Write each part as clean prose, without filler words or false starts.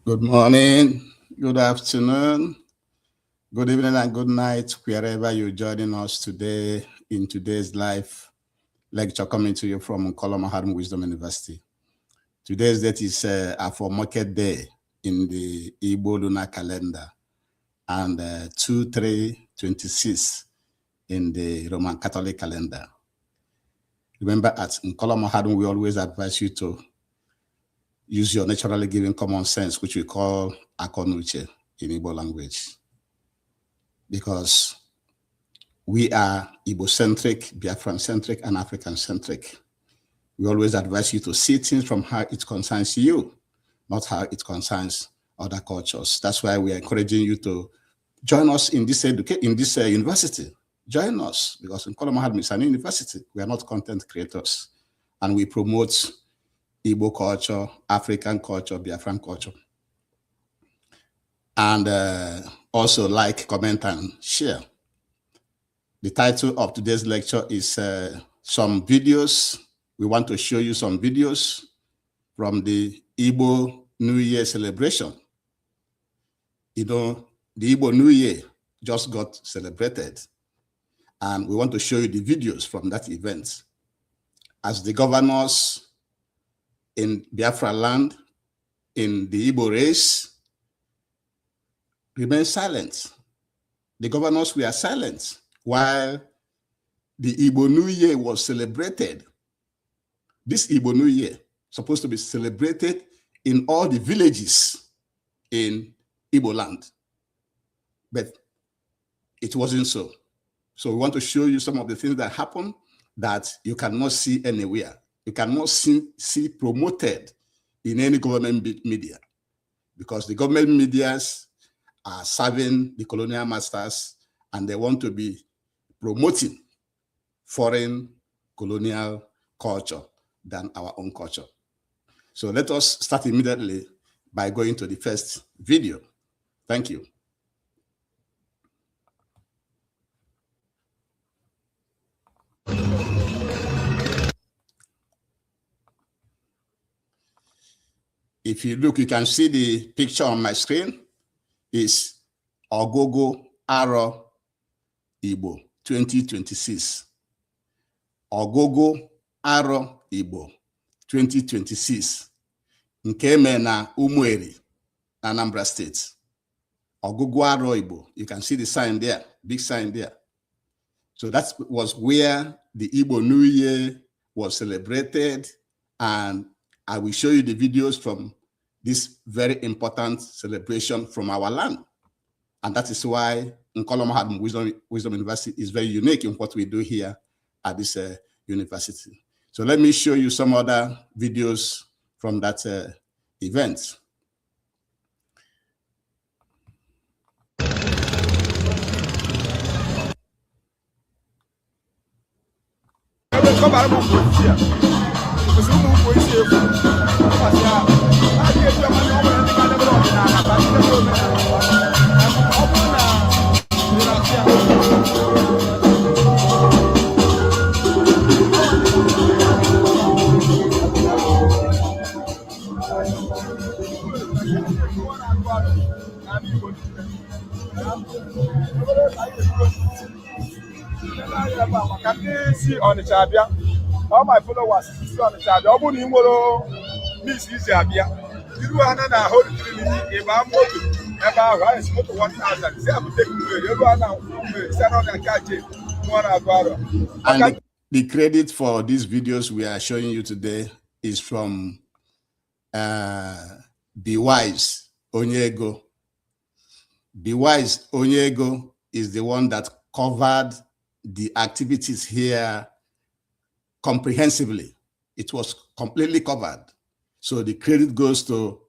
Good morning, good afternoon, good evening, and good night, wherever you're joining us today in today's live lecture coming to you from Kolomahadum Wisdom University. Today's date is for Market Day in the Igbo lunar calendar and 2/3/26 in the Roman Catholic calendar. Remember, at Kolomahadum, we always advise you to use your naturally given common sense, which we call akonuche in Igbo language. Because we are Igbo-centric, Biafran-centric, and African-centric. We always advise you to see things from how it concerns you, not how it concerns other cultures. That's why we are encouraging you to join us in this university. Join us, because in Kolomahadum is an university. We are not content creators, and we promote Igbo culture, African culture, Biafran culture. And also like, comment, and share. The title of today's lecture is some videos. We want to show you some videos from the Igbo New Year celebration. You know, the Igbo New Year just got celebrated, and we want to show you the videos from that event. As the governors in Biafra land, in the Igbo race, remain silent. The governors were silent while the Igbo New Year was celebrated. This Igbo New Year supposed to be celebrated in all the villages in Igbo land, but it wasn't so. So we want to show you some of the things that happen that you cannot see anywhere. You cannot see promoted in any government media, because the government medias are serving the colonial masters, and they want to be promoting foreign colonial culture than our own culture. So let us start immediately by going to the first video. Thank you. If you look, you can see the picture on my screen. Is Ogogo Aro Igbo 2026. Ogogo Aro Igbo 2026. Nkeme na Umueri, Anambra State. Ogogo Aro Igbo. You can see the sign there, big sign there. So that was where the Igbo New Year was celebrated, and I will show you the videos from this very important celebration from our land. And that is why Kolomahadum Wisdom University is very unique in what we do here at this university. So let me show you some other videos from that event. All my followers see on the chat. Miss is Abia. You are not a whole trinity. If I'm moving about rice, motor 1,000. Say, I'm taking you. You are now. And the credit for these videos we are showing you today is from Be Wise Onyego. Be Wise Onyego is the one that covered the activities here comprehensively. It was completely covered. So the credit goes to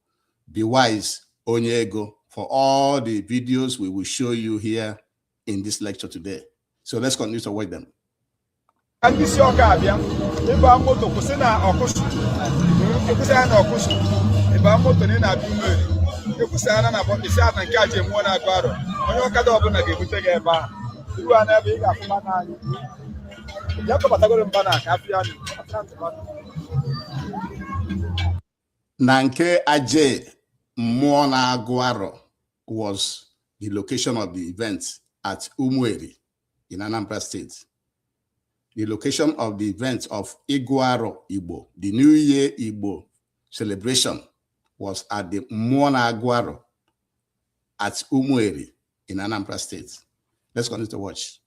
Be Wise Onyego for all the videos we will show you here in this lecture today. So let's continue to watch them. And this your Gabia, if I'm going to Kusina or Kusu, Kusana or Kusu, if I'm going to Nina Bumeri, if Kusana about the South and catch him one aguado, when you cut open again, we take a bar. You are never big after Nanke Aje Mmụọ Aguaro was the location of the event at Umueri in Anambra State. The location of the event of Iguaro Igbo, the New Year Igbo celebration, was at the Mmụọ Aguaro at Umueri in Anambra State. Let's continue to watch.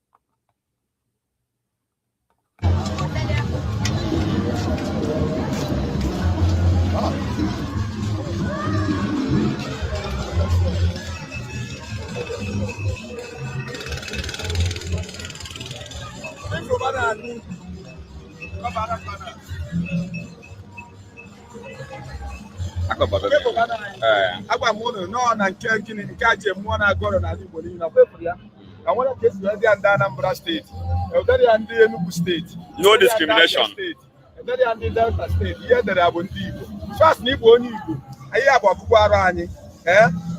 Agwa m unu nọ na nke gịnị nke a ji mmụọ na-agọrọ n'ala Igbo niile ọkpepụrụ ya ka nwere ka esi wee ndị Anambra steeti edere ya ndị Enugu steeti no discrimination edere ya ndị Delta steeti ihe edere ya bụ ndị Igbo fast na Igbo onye Igbo anyị abụ ọbụbụ arụ anyị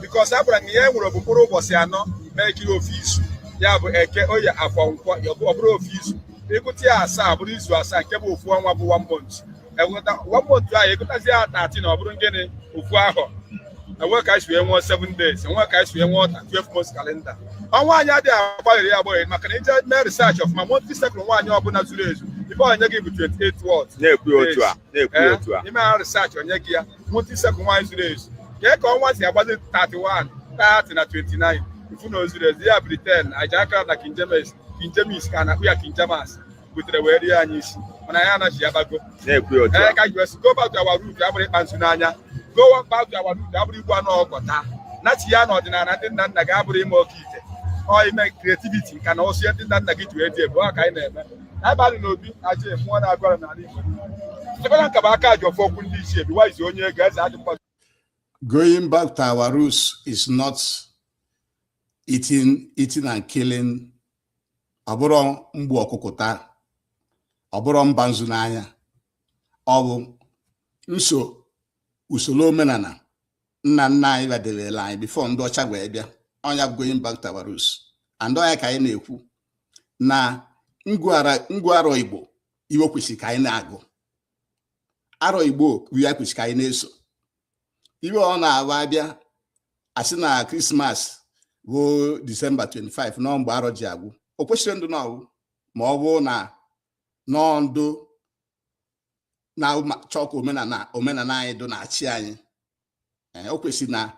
bikos a gwara na ihe nwere bụ mkpụrụ ụbọchị anọ mee kiri ofu izu ya bụ Eke, Oye, Afọ, Nkwọ ọ bụrụ ofu izu ịgụta ya asaa bụrụ izu asaa nke bụ ofu ọnwa bụ 1 month ahụ ịgụtazi ya 13 na ọ bụrụ gịnị ofu ahọ enwe ka anyị si wee nwụọ 7 days enwe ka anyị si wee nwụọ 12 months kalenda ọnwa anyị adịghị agbaghịrị ya agbaghịrị maka na ije mee research ọfụma monthly cycle nwaanyị ọbụla zuru ezu ife onye gị bụ 28 words na-ekwu otu a ime ha research onye gị ya monthly cycle nwaanyị zuru ezu ka ka ọnwa si agbazi 31 30 na 29 ifu na ozuru ezu ya Britain aja aka na King James ka na-akpụ ya King James butere wee rie anyị isi mana ya anaghị abago na-ekwu otu a ka US go back to our root abụrụ ịkpa nsu n'anya go back to our root abụrụ igbu anụ ọgọta nachi ya na ọdịnala ndị nna nna gị abụrụ ime oke ite ọ ime creativity nka na osie ndị nna nna gị ji wee dị ebu ọ ka anyị na-eme abalị n'obi aja mmụọ na-agọrọ n'ala Igbo chekwana nka bụ aka ji ọfọ okwu ndị ichie bi waizi onye ego eze adị mkpa. Going back to our roots is not eating and killing. Ọ bụrụ mgbu ọkụkọ taa, ọ bụrụ mba nzu n'anya, ọ bụ usoro omenala nna nna anyị badebere anyị before ndị ọcha wee bịa. Onya going back to our roots. And onya ka anyị na-ekwu na ngụ arọ Igbo iwe kwesịrị ka anyị na-agụ. Arọ Igbo ya kwesịrị ka anyị na-eso. Iwe ọ na-aba abịa asị na Christmas bụ December 25 nọ mgbe arọ ji agwụ. O kwesịrị ndụ n'ọwụ ma ọ bụ na nọ ndụ na chọkụ omenala anyị dụ na-achị anyị. O kwesịrị na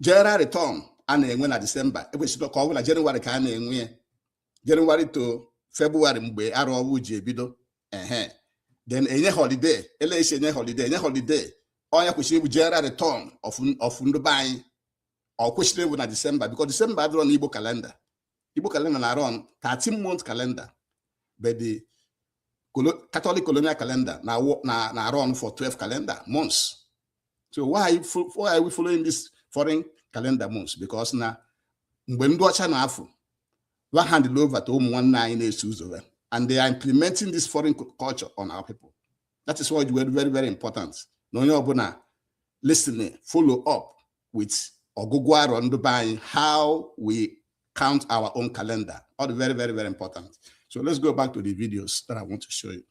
general return a na-enwe na December ekwesịrị ka ọ bụ na January ka a na-enwe ya. January to February mgbe arọ ọwụ ji ebido then enye holiday eleisi enye holiday onye kwesịrị ịbụ general return of ndụ be anyị. Ọ kwesịrị ịbụ na December because December adịrọ na Igbo calendar. Igbo calendar na-run 13-month calendar, but the Catholic colonial calendar na run for 12 calendar months. So why are we following this foreign calendar months? Because na mgbe ndị ọcha na-afụ we hand it over to ụmụ nwanne anyị na-eso ụzọ, and they are implementing this foreign culture on our people. That is why it's very, very, very important. Na onye ọbụla listening, follow up with ọgụgụ arọ ndụ be anyị, how we count our own calendar. All very, very, very important. So let's go back to the videos that I want to show you.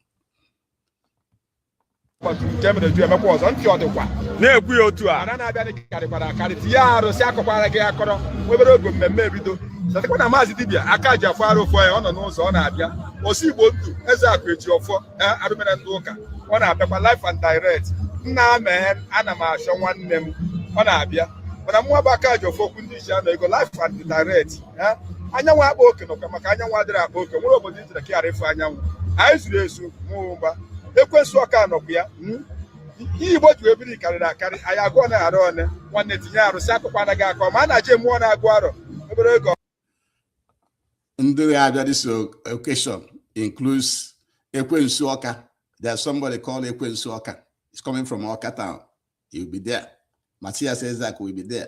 na-ekwu otu a na Maazị Dibia aka ji afọ arụ ụfọ ya ọ nọ n'ụzọ ọ na-abịa osi Igbo ndụ eze akụ eji ọfọ arụmere ndị ụka ọ na-abịakwa live and direct nna mee ana m achọ nwanne m ọ na-abịa mana mwa bụ aka ji ọfọ okwu ndị iche anọ ego live and direct anyanwụ akpa oke nọkwa maka anyanwụ adịrị akpa oke nwere obodo ijere ka ghara ịfụ anyanwụ anyị zuru ezu mụba ekwensu ọka nọkwa ya ihe Igbo ji ebiri karịrị akarị anyị agụọ na arụ one nwanne tinye arụsị akụkọ anaghị akọ ma a na-aje mmụọ na-agụ arọ obere ego. This occasion includes Ekwensu Oka. There's somebody called Ekwensu Oka. It's coming from Oka town. He'll be there. Matthias Ezak will be there.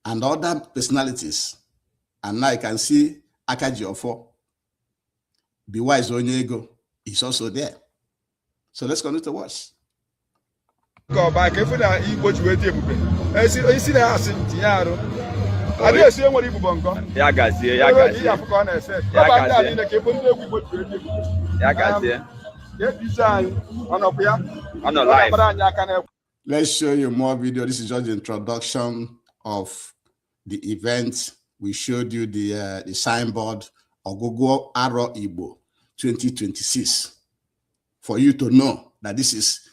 And other personalities. And now I can see Akaji Ofo. Be Wise Onyego is also there. So let's continue to watch. Go back if na Igbo ji wete ebube. Esi na asị tinye arụ. Abi esi enwere Igbo bongo. Ya gazie. Ya gazie. Ya gazie. Ya bisa anyị ọnọkwa ya. Ọnọ live. Let's show you more video. This is just the introduction of the event. We showed you the signboard, Ogogo Aro Igbo 2026, for you to know that this is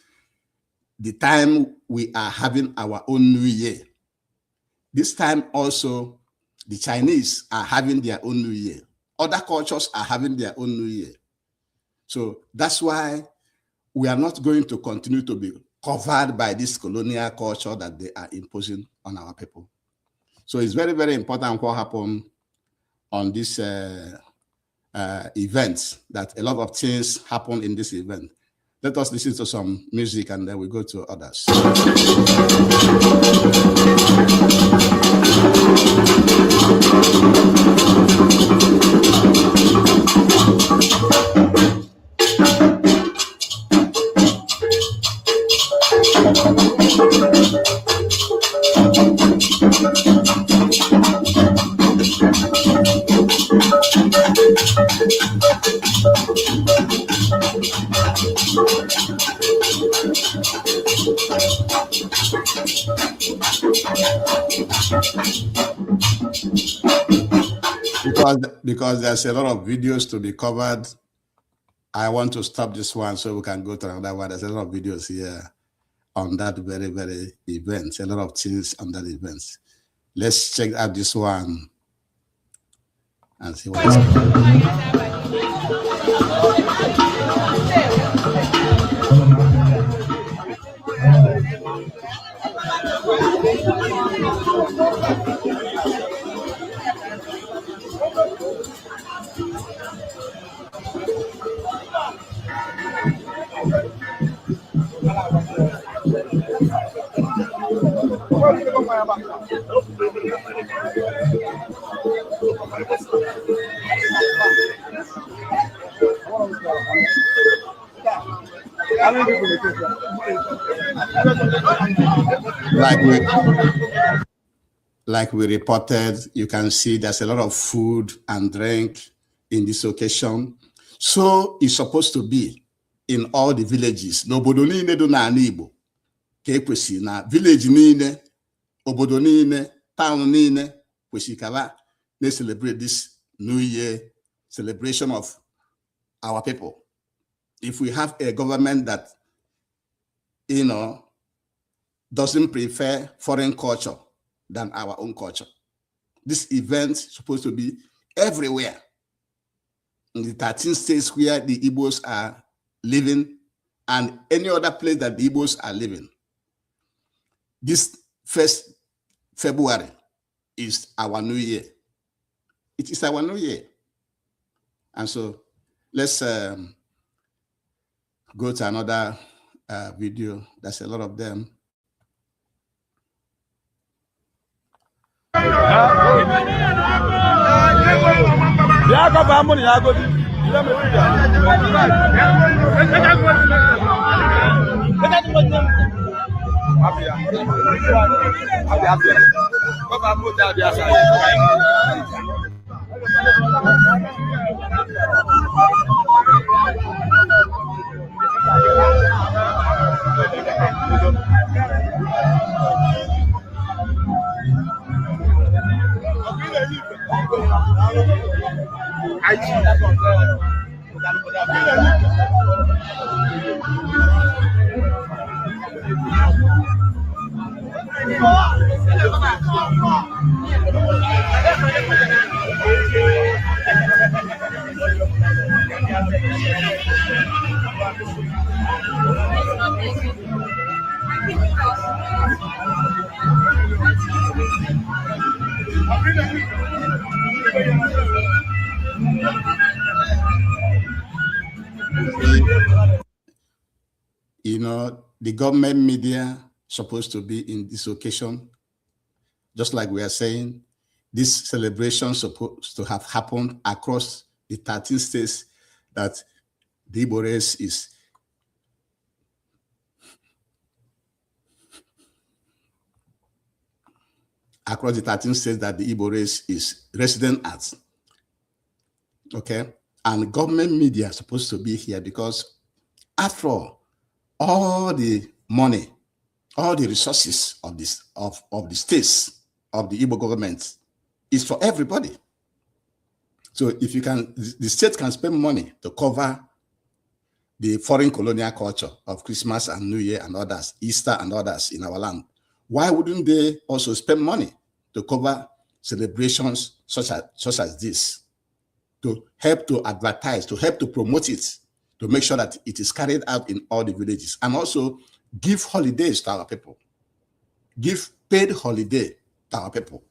the time we are having our own New Year. This time also, the Chinese are having their own New Year. Other cultures are having their own New Year. So that's why we are not going to continue to be covered by this colonial culture that they are imposing on our people. So it's very, very important what happened on this event, that a lot of things happen in this event. Let us listen to some music and then we go to others. Because there's a lot of videos to be covered, I want to stop this one so we can go to another one. There's a lot of videos here on that very, very event, a lot of things on that event. Let's check out this one and see what it's like we reported, you can see there's a lot of food and drink in this occasion. So it's supposed to be in all the villages. N'obodo niile do na Igbo ka ekwesị na village niile, obodo niile, town niile kwesị ka they celebrate this New Year celebration of our people. If we have a government that, you know, doesn't prefer foreign culture than our own culture, this event is supposed to be everywhere. In the 13 states where the Igbos are living and any other place that the Igbos are living. This 1st February is our New Year. It is our New Year. And so let's go to another video. There's a lot of them. You know, the government media supposed to be in this occasion. Just like we are saying, this celebration supposed to have happened across the 13 states that the Igbo race is across the 13 states that the Igbo race is resident at. Okay, and government media are supposed to be here because after all the money, all the resources of this of the states of the Igbo government is for everybody. So if you can, the state can spend money to cover the foreign colonial culture of Christmas and New Year and others, Easter and others in our land. Why wouldn't they also spend money to cover celebrations such as this, to help to advertise, to help to promote it, to make sure that it is carried out in all the villages, and also give holidays to our people, give paid holiday to our people?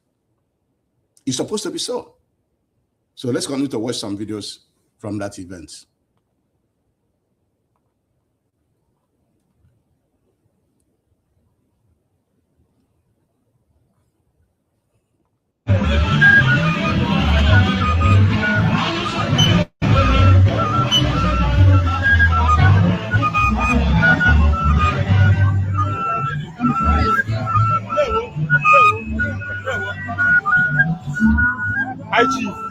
It's supposed to be so. So let's continue to watch some videos from that event. IG.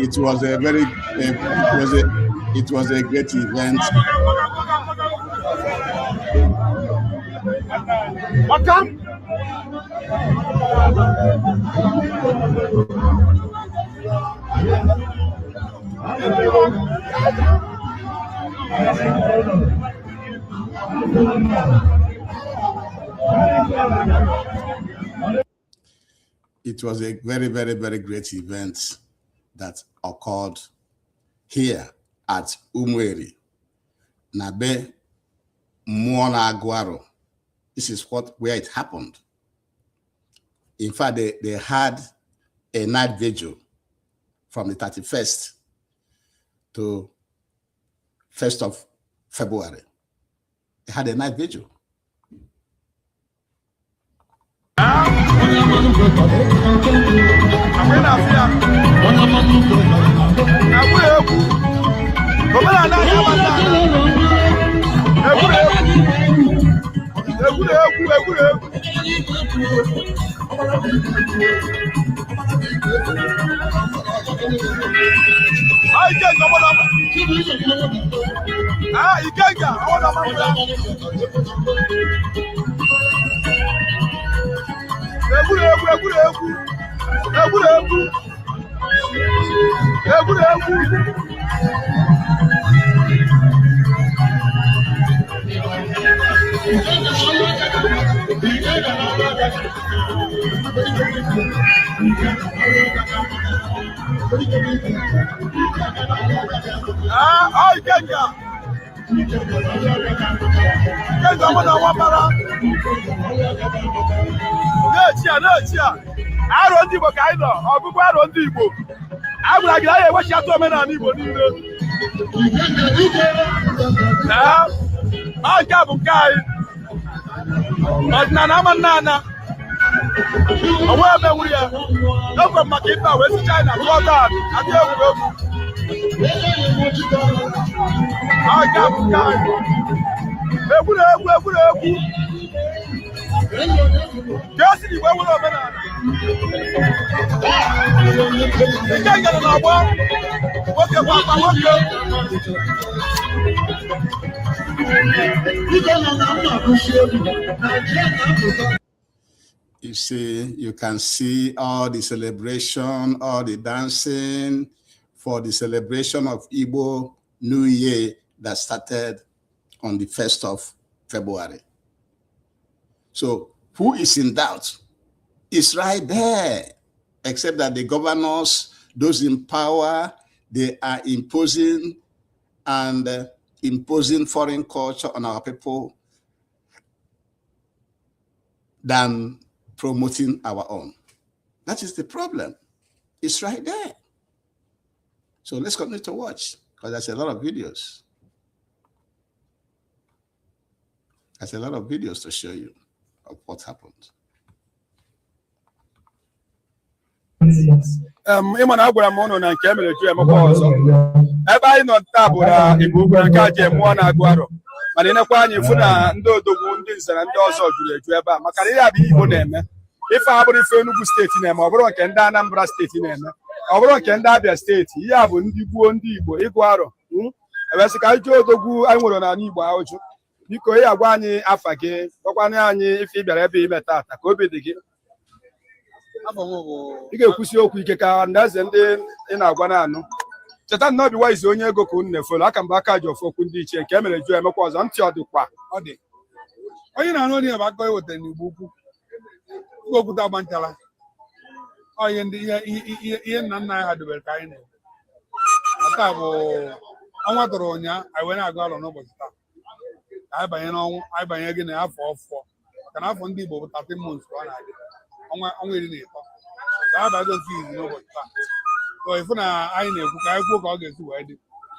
It was a very, it was a great event. Welcome. It was a very, very, very great event that occurred here at Umweri, Nabe Mwana Aguaro. This is where it happened. In fact, they had a night vigil from the 31st to 1st of February. They had a night vigil. Igbo ka anyị nọ ọgụgụ arọ ndị Igbo agwara gị anyị ewechi atụ omenala Igbo niile nke a bụ nke anyị ọdịnala ama nna ana onwe ebe nwere ya n'oge maka ife wee si China tụọ taa adị egwuregwu nke a bụ nke anyị egwuregwu ka esi Igbo nwere omenala ike ngana na ọgbọ nwoke bụ akpa nwoke. You see, you can see all the celebration, all the dancing for the celebration of Igbo New Year that started on the 1st of February. So who is in doubt? It's right there, except that the governors, those in power, they are imposing foreign culture on our people than promoting our own. That is the problem. It's right there. So let's continue to watch, because there's a lot of videos. There's a lot of videos to show you of what happened. Ịma na agwara m ụnụ na nke emere ju emekwa ọzọ ebe anyị nọ taa bụ na Igbo ugwu nke aje mmụọ na-agụ arọ mana ịnekwa anyị fụ na ndị odogwu ndị nze na ndị ọzọ juru eju ebe a maka na ihe abụ Igbo na-eme ife a bụrụ ife Enugu steeti na-eme ọ bụrụ nke ndị Anambra steeti na-eme ọ bụrụ nke ndị Abia steeti ihe a bụ ndị gboo ndị Igbo ịgụ arọ ebesị ka anyị jụọ odogwu anyị nwere n'ala Igbo ahụjụ biko ị agwa anyị afa gị gwakwana anyị ife ị bịara ebe ime tata ka obi dị gị ị ga-ekwusi okwu ike ka ndị eze ndị ị na-agwa na-anụ cheta na obi waizi onye ego ka unu na-efolo aka mba aka ji ofu okwu ndị ichie nke emere jụọ emekwa ọzọ ntị ọ dịkwa ọ dị onye na-anụ onye bụ akọ ewetara n'Igbo ukwu okwute agba nchara ihe ndị ihe nna nna anyị ha dobere ka anyị na-eme taa bụ ọnwa tọrọ ụnyaahụ anyị wee na-agụ alọ n'ụbọchị taa anyị banye n'ọnwụ anyị banye gị na afọ ọfọ maka na afọ ndị Igbo bụ 13 months ka ọ na-adị ọnwa 13 ka anyị banye otu izu n'ụbọchị taa so ịfụ na anyị na-ekwu ka anyị kwuo ka ọ ga-esi wee dị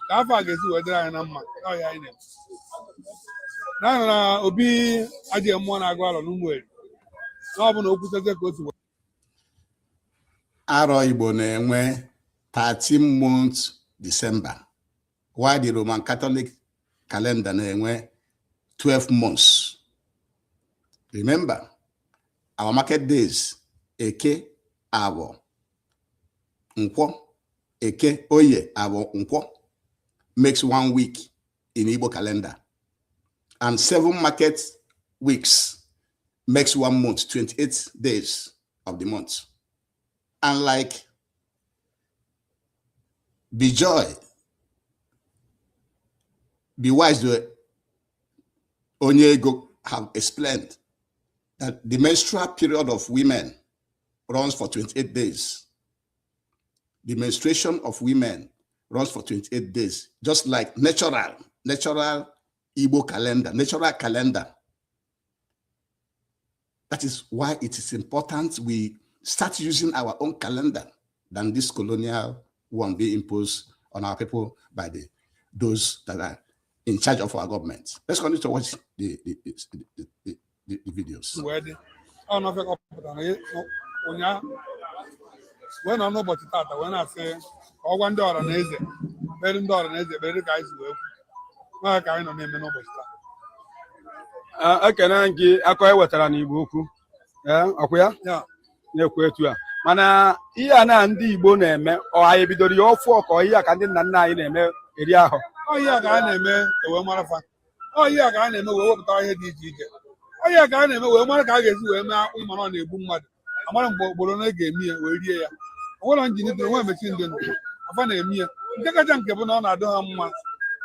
ka afọ a ga-esi wee dịrị anyị na mma ọhịa anyị na-ekwu na na obi ajọ mmụọ na-agụ alọ n'Ụmụeri na ọ bụ na okwuteze ka otu arọ Igbo na-enwe 13 months December while the Roman Catholic calendar na-enwe 12 months. Remember, our market days, Eke, Abo, Nkwo, Eke, Oye, Abo, Nkwo, makes 1 week in Igbo calendar. And 7 market weeks makes 1 month, 28 days of the month. And like Be Joy, Be Wise, Onyego have explained that the menstrual period of women runs for 28 days. The menstruation of women runs for 28 days, just like natural Igbo calendar, natural calendar. That is why it is important we start using our own calendar than this colonial one being imposed on our people by those that are in charge of our government. Let's continue to watch the videos. When I'm not about to when I say, "Oh, one dollar na eze, very dollar na eze, very guys will." I can't name no but. I can give a quiet water on Igbo. Yeah, okay. Yeah, na-ekwu etu a mana ihe a na ndị Igbo na-eme ọ anyị bidoro ya ofu ọkọ ihe a ka ndị nna nna anyị na-eme eri ahụ ọ ihe a ka a na-eme ewe marafa ọ ihe a ka a na-eme wee wepụta ihe dị iche iche ọ ihe a ka a na-eme wee mara ka a ga-esi wee mee akpụ mana ọ na-egbu mmadụ amara mgbe ogboro na ga-eme ya wee rie ya onwere njin dị nwe mechi ndị ndụ afa na-eme ya nke kacha nke bụ na ọ na-adọ ha mma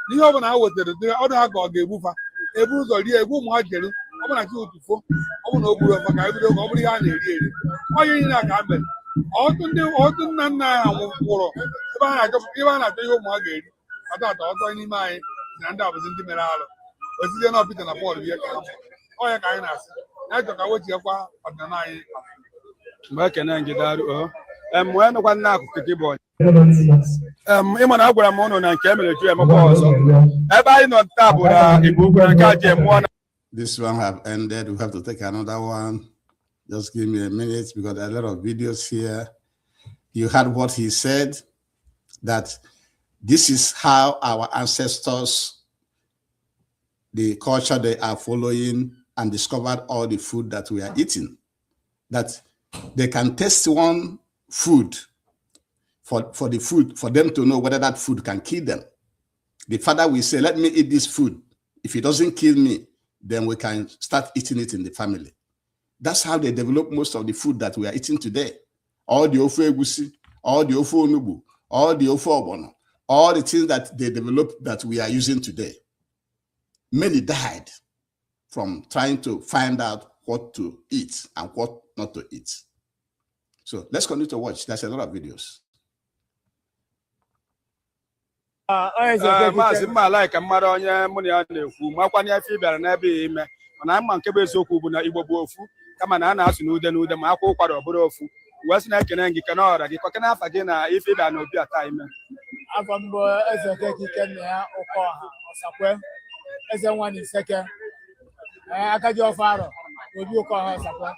n'ihe ọ bụla ha wetara ọdụ ha ka ọ ga-egbufa ebu ụzọ rie egbu ụmụ ha jere ọ bụla chi ụtụfo ọ bụ na o gburu ọfa ka ebido ka ọ bụrụ ihe a na-eri eri onye niile a ka mere ọtụtụ nna nna anyị nwụrụ ebe a na-achọ ihe ụmụ ha ga-eri atọ ọtọ n'ime anyị na ndị abụzi ndị mere alụ osite na Pita na Pọl ihe ka ọnya ka anyị na-asị na achọ ka wechiekwa ọdịnala anyị mgbe ekene gị darụ mgbe nụkwa nna akụkụ gị bụ ịma na agwara m ụnụ na nke emere ju emekwa ọzọ ebe anyị nọ taa bụ na Igbo ukwu na nke aji mmụọ na. This one have ended. We have to take another one. Just give me a minute because there are a lot of videos here. You heard what he said, that this is how our ancestors, the culture they are following, and discovered all the food that we are eating. That they can taste one food for them to know whether that food can kill them. The father will say, let me eat this food. If it doesn't kill me, then we can start eating it in the family. That's how they develop most of the food that we are eating today. All the ofu egusi, all the ofu onubu, all the ofu obono, all the things that they developed that we are using today. Many died from trying to find out what to eat and what not to eat. So let's continue to watch. There's a lot of videos. Maazị mma alaika mmadụ onye mụ na ya na-ekwu makwanye afọ ịbịara n'ebe ime mana mma nke bụ eziokwu bụ na Igbo bụ ofu kama na a na-asụ n'ude ma akwụ ụkwara ọbụrụ ofu wee sị na-ekene gị kene ọra gị kọkene afa gị na ife ịbịa na obi ata ime afọ mbụ eze okeke ikenna ya ụkọ ọha ọsakwe eze nwa na iseke aka ji ọfọ arọ obi ụkọ ọha ọsakwe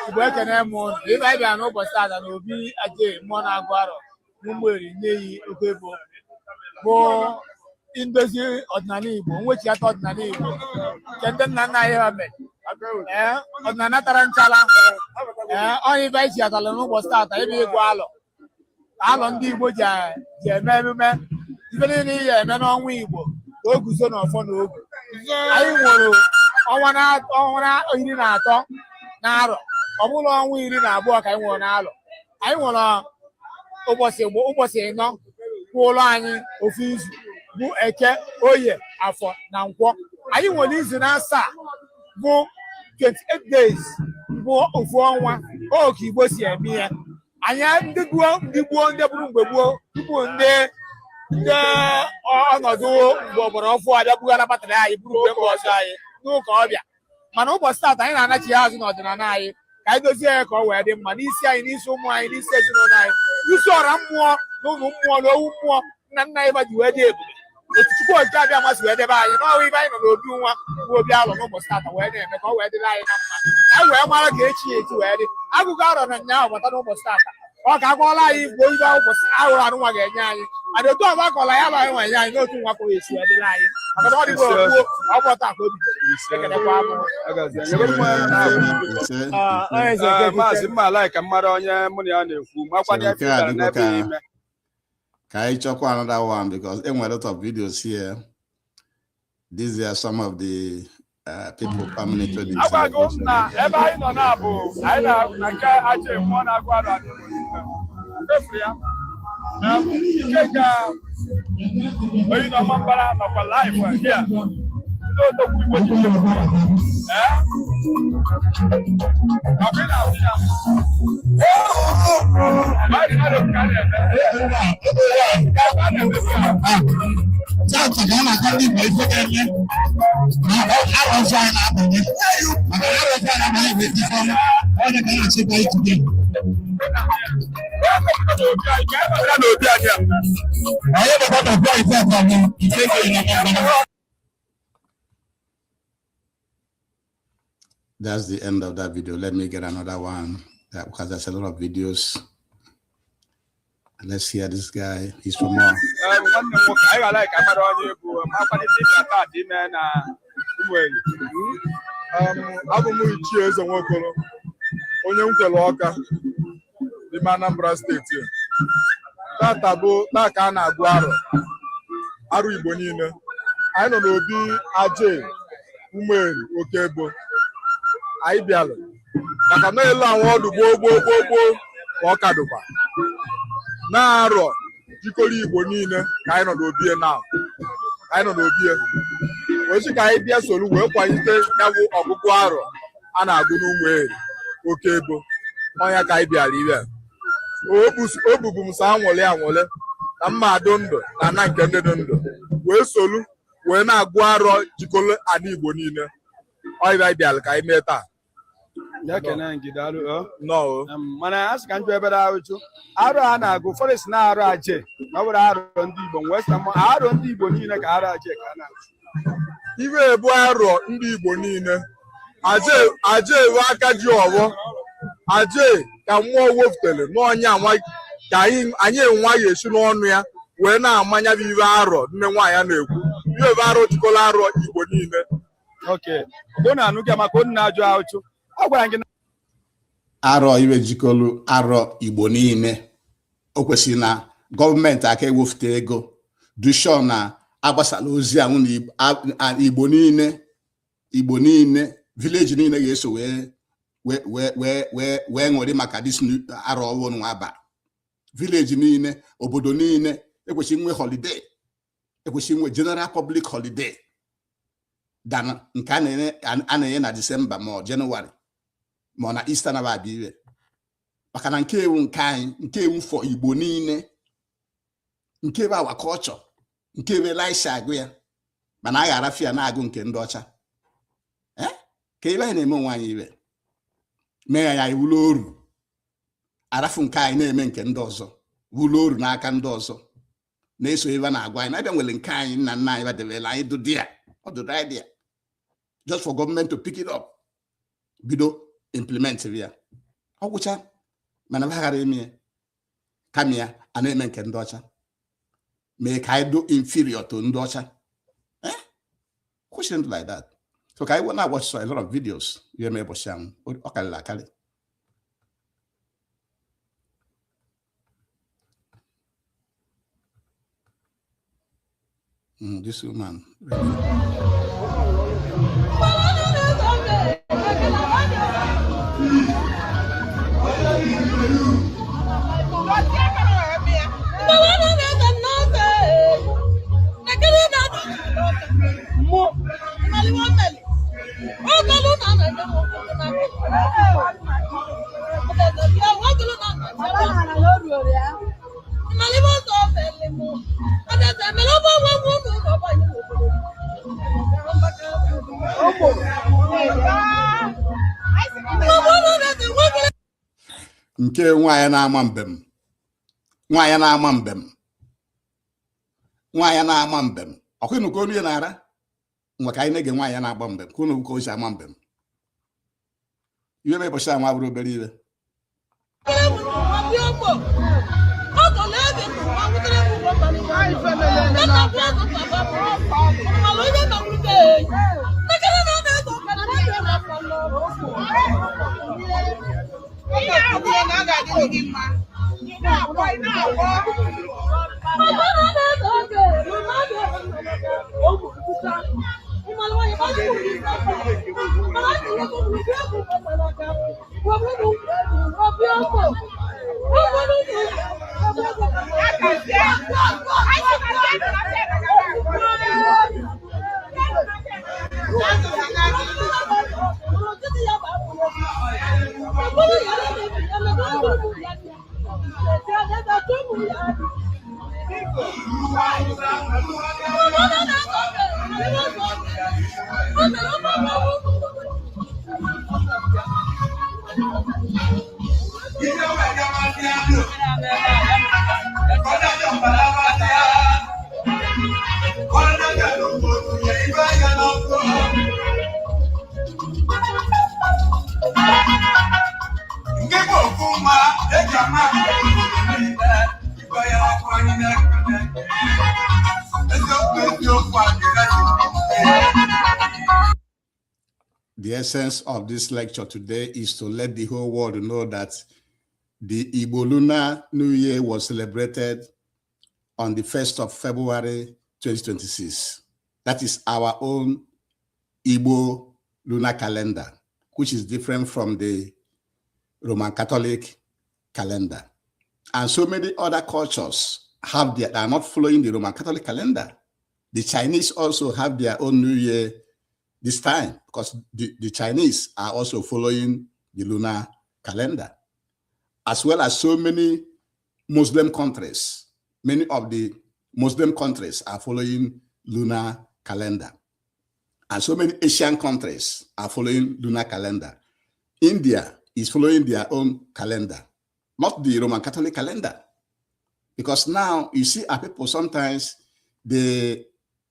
Igbo ekene m ibe anyị bịara n'ụbọchị taa na obi aje mmụọ na-agụ arọ Ụmụeri nye yi oke bụ indozi ọdịnala Igbo nwechiata ọdịnala Igbo nke ndị nna nna anyị ha mere ọdịnala tara nchala onye ibe anyị chiatala n'ụbọchị taata ebe ịgụ alọ ndị Igbo ji eme emume ife niile ihe eme n'ọnwa Igbo ka o guzo n'ọfọ n'oge anyị nwere ọnwa 13 n'arọ ọ bụla ọnwa 12 ka anyị nwere n'alọ anyị nwere ụbọchị 4 kwa ụlọ anyị ofu izu bụ Eke, Oye, Afọ na Nkwọ. Anyị nwere izu na 7 bụ 28 days bụ ofu ọnwa oke Igbo si eme ya. Anyị ndị gboo ndị bụrụ mgbe gboo tupu ndị ọnọdụ mgbe ọgbara ọfụ abịa bugara batrị anyị bụrụ mgbe mgbe ọzọ anyị n'ụka ọbịa mana ụbọchị taata anyị na-anachi azụ n'ọdịnala anyị ka anyị dozie ya ka ọ wee dị mma n'isi anyị n'isi ụmụ anyị n'isi ezinụlọ anyị n'isi ọra mmụọ na ụmụ mmụọ na owu mmụọ nna nna anyị ji wee dị ebube etu Chukwu nke abịa masị wee debe anyị n'ọrụ ibe anyị nọ n'obi nwa bụ obi alọ n'ụbọchị taata wee na-eme ka ọ wee dịrị anyị na mma anyị wee mara ka echi echi wee dị agụgụ arọ na nyaahụ bata n'ụbọchị taata ọ ka agwọla anyị igbo ibe ụbọchị ahụrụ anụnwa ga-enye anyị mana otu ọzọ akọla ya bụ anyị nwe anyị n'otu nwa kọrọ esi wee dịrị anyị maka na ọ dịgo ogbuo ọgbọta ka o bidoro ekelekwa maazị mma ala ka mmadụ onye mụ na ya na-ekwu makwana ya fitara n'ebe ime Can I check another one because in a lot of videos here, these are some of the people coming into this. That's the end of that video. Let me get another one because there's a lot of videos. Let's hear this guy. He's from more. Onye nkwele Ọka n'ime Anambra steeti tata bụ n'aka a na-agụ arụ Igbo niile anyị nọ n'obi aje Umeri Okebo anyị bịara maka na elu anwụ ọdụ gboo ka ọ ka dụkwa na-arọ jikọrọ Igbo niile ka anyị nọ n'obi na anyị nọ n'obi ochi ka anyị bịa soro wee kwalite ya bụ ọgụgụ arọ a na-agụ n'Umeri Okebo ọnya ka anyị bịara ibe o bubu m sa anwụle na mma adụ ndụ na ana nke ndị dị ndụ wee solu wee na-agụ arọ jikọrọ ana Igbo niile ọnya anyị bịara ka anyị mee taa mana asị ka njọ ebe ahụchụ arụ a na-agụ forest na arụ aje na were arụ ndị Igbo arụ ndị Igbo niile ka arụ aje ka a na-achụ iwe ebu arọ ndị Igbo niile aje ewe aka ji ọwọ aje ka mmụọ wefụtere n'ọnya nwa ka anyị enwa ya esi n'ọnụ ya wee na-amanya bụ iwe arọ nne nwaanyị na-ekwu iwe ebe arọ jikọrọ arọ Igbo niile arọ iwe jikọrọ arọ Igbo niile o kwesịrị na gọọmenti aka ewefute ego dushọ na agbasala ozi ahụ na Igbo niile village niile ga-eso wee ṅụrị maka dis arọ ọhụrụ aba village niile obodo niile ekwesịrị nwe holiday ekwesịrị nwe general public holiday dan nke a na-enye na Disemba ma Jenụwarị ma na Easter na abịa ire maka na nke ewu nke anyị nke ewu for Igbo niile nke ebe awa culture nke ebe laisha agụ ya mana a ga-arafia na-agụ nke ndị ọcha ka ebe anyị na-eme onwe anyị ire mee ya iwulo oru arafu nke anyị na-eme nke ndị ọzọ wulo oru n'aka ndị ọzọ na-eso ebe na-agwa anyị na-abịa nwere nke anyị nna nna anyị badebere anyị dụdị idea just for government to pick it up bido implement ya ọ gwụcha mana ha ghara eme kama ya a na-eme nke ndị ọcha make Kaido inferior to Ndocha. Eh? Who shouldn't do like that? So I want to watch a lot of videos. You may be this woman. Nke nwaanyị na-ama mbem. Nwaanyị na-ama mbem. Nwaanyị na-ama mbem. Ọkụnụ ka onu ya na-ara. Nwa ka anyị na-ege nwaanyị na-agba mbem. Ka unu ka o si ama mbem. Iwe me bọcha nwa bụrụ obere iwe. The essence of this lecture today is to let the whole world know that the Igbo Lunar New Year was celebrated on the 1st of February 2026. That is our own Igbo lunar calendar, which is different from the Roman Catholic calendar. And so many other cultures have they are not following the Roman Catholic calendar. The Chinese also have their own New Year this time because the Chinese are also following the lunar calendar, as well as so many Muslim countries. Many of the Muslim countries are following lunar calendar. And so many Asian countries are following lunar calendar. India is following their own calendar, not the Roman Catholic calendar. Because now you see our people sometimes they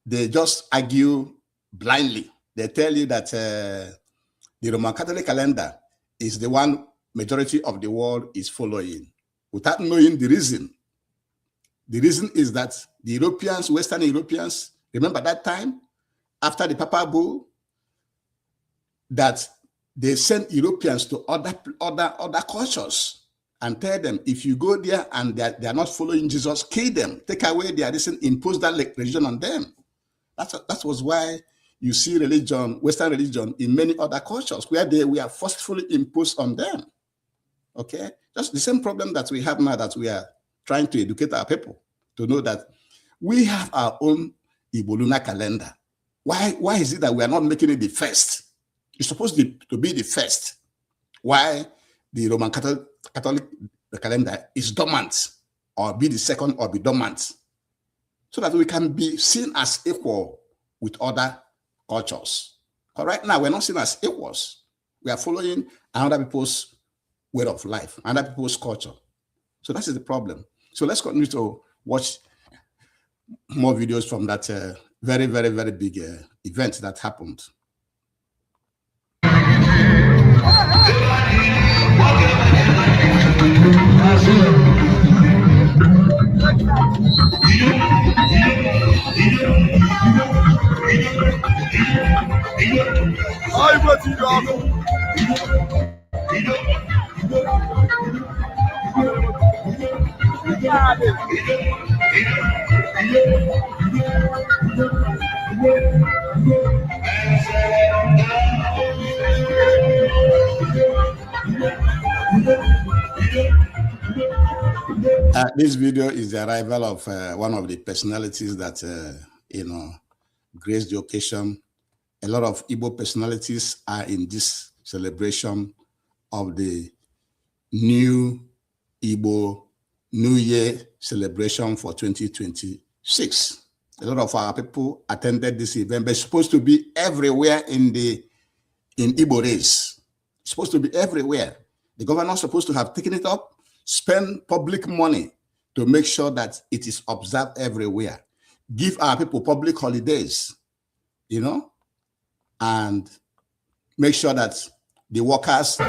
just argue blindly. They tell you that the Roman Catholic calendar is the one majority of the world is following without knowing the reason. The reason is that the Europeans, Western Europeans, remember that time after the Papal Bull, that they sent Europeans to other cultures and tell them, if you go there and they are not following Jesus, kill them, take away their reason, impose that religion on them. That was why you see religion, Western religion, in many other cultures where they were forcefully imposed on them. Okay? Just the same problem that we have now, that we are trying to educate our people to know that we have our own Igbo lunar calendar. Why is it that we are not making it the first? It's supposed to be the first. Why the Roman Catholic calendar is dormant, or be the second, or be dormant, so that we can be seen as equal with other cultures. But right now, we're not seen as equals. We are following other people's way of life, other people's culture. So that is the problem. So let's continue to watch more videos from that very, very, very big event that happened. This video is the arrival of one of the personalities that, graced the occasion. A lot of Igbo personalities are in this celebration of the new Igbo New Year celebration for 2026. A lot of our people attended this event. They're supposed to be everywhere in Igbo days. It's supposed to be everywhere. The governor is supposed to have taken it up, spend public money to make sure that it is observed everywhere. Give our people public holidays, and make sure that the workers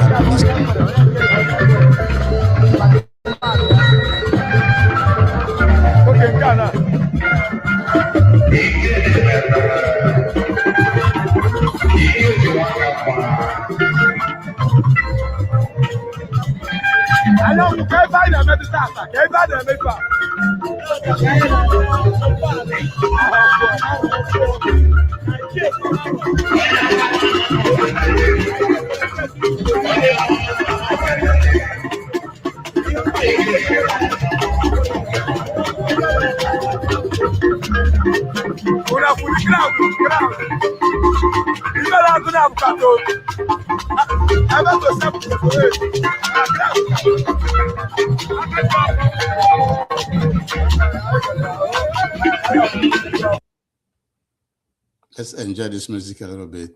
Let's enjoy this music a little bit.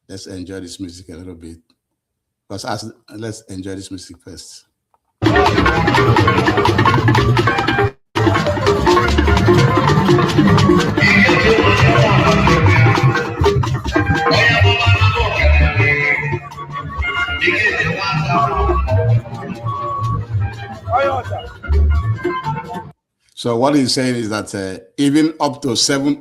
Let's enjoy this music a little bit. Let's enjoy this music first. So what he's saying is that even up to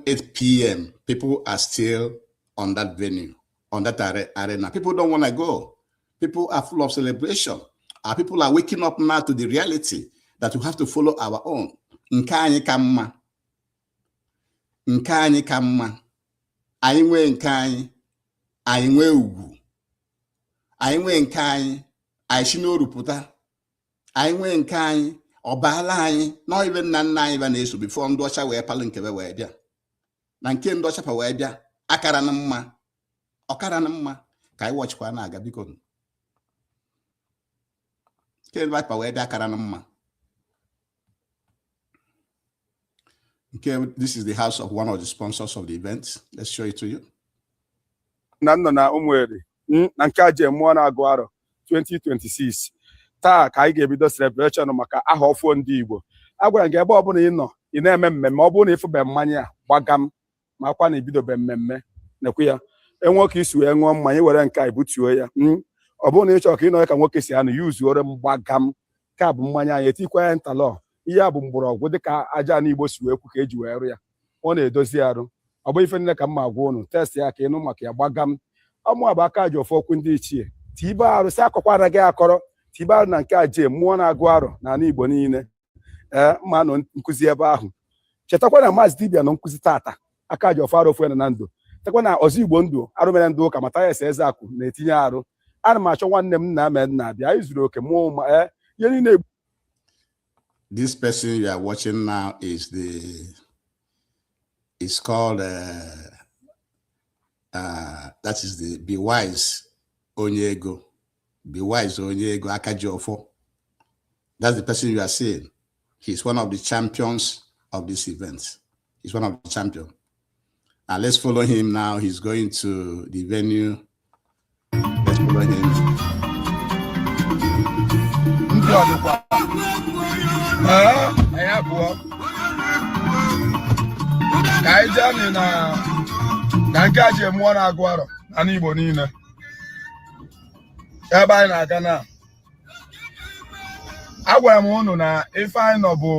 8 p.m., people are still on that venue, on that arena. People don't want to go. People are full of celebration. Our people are waking up now to the reality that we have to follow our own. Nkanye kamma. Nkanye kamma. Ainwe nkanye. Ainwe ugu. Ainwe nkanye. Aishino ruputa. Ainwe nkanye. Obala anyị, not even nna anyị ba na-eso before ndị ọcha wee palụ nkebe wee bịa. Na nke ndị ọcha pa wee bịa, akara na mma. Ọkara na mma ka anyị watchkwa na-aga biko. Nke ndị pa wee bịa akara na mma. Okay, this is the house of one of the sponsors of the event. Let's show it to you. Na Ụmụeri, na nke aje mmụọ na-agụ arọ 2026. Taa ka anyị ga-ebido celebration maka aha ọfọ ndị Igbo. Agwara gị ebe ọ bụla ị nọ, ị na-eme mmemme, ọ bụrụ na ịfụbe mmanya gbagam ma kwa na ibidobe mmemme nekwu ya. Nwoke isi wee ṅụọ mmanya were nke a ibutuo ya. Ọ bụrụ na ị chọrọ ka ị nọ ka nwoke si anụ yuzuore mgbagam ka bụ mmanya anyị etikwa ya ntalọ. Ihe a bụ mgbọrọgwụ dịka aja n'Igbo si wee kwu ka eji wee rụ ya. Ọ na-edozi arụ. Ọ bụ ife niile ka mma agwa unu test ya ka ịnụ maka ya gbagam. Ọmụ abụ aka ji ofe okwu ndị ichie. Tibe arụ si akọkwara gị akọrọ. Tibe na nke aje mmụọ na-agụ arọ na ala Igbo niile. Mma nọ nkụzi ebe ahụ. Chetakwa na Maazị Dibia nọ nkụzi tata. Aka ji ofe arụ ofu na ndụ. Chetakwa na ọzọ Igbo ndụ arụ mere ndụ ụka mata ya eze akụ na-etinye arụ. Ana m achọ nwanne m na ame na-abịa. Anyị zuru oke mụọ ma ihe niile. This person you are watching now is called that is the Be Wise Onyego. Be Wise Onyego Akajiofo. That's the person you are seeing. He's one of the champions of this event. He's one of the champions. And let's follow him now. He's going to the venue. Let's follow him. Na nke aje mmụọ na-agụ arọ na Igbo niile. Ebe anyị na-aga na agwara m unu na ife anyị nọ bụ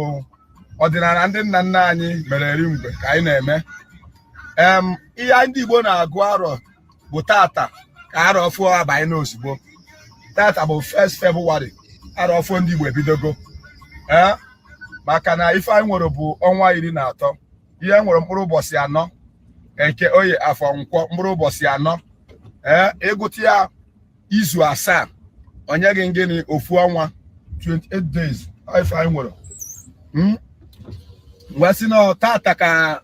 ọdịnala ndị nna nna anyị mere eri mgbe ka anyị na-eme ihe ndị Igbo na-agụ arọ bụ tata ka arọ ọfụ abanye n'ozugbo tata bụ 1st February arọ ọfụ ndị Igbo ebidogo maka na ife anyị nwere bụ ọnwa 13 ihe nwere mkpụrụ ụbọchị 4 eke oye afọ nkwọ mkpụrụ ụbọchị 4 ịgụta ya izu 7 onye gị gịnị ofu ọnwa 28 days ife anyị nwere mgbe si na tata ka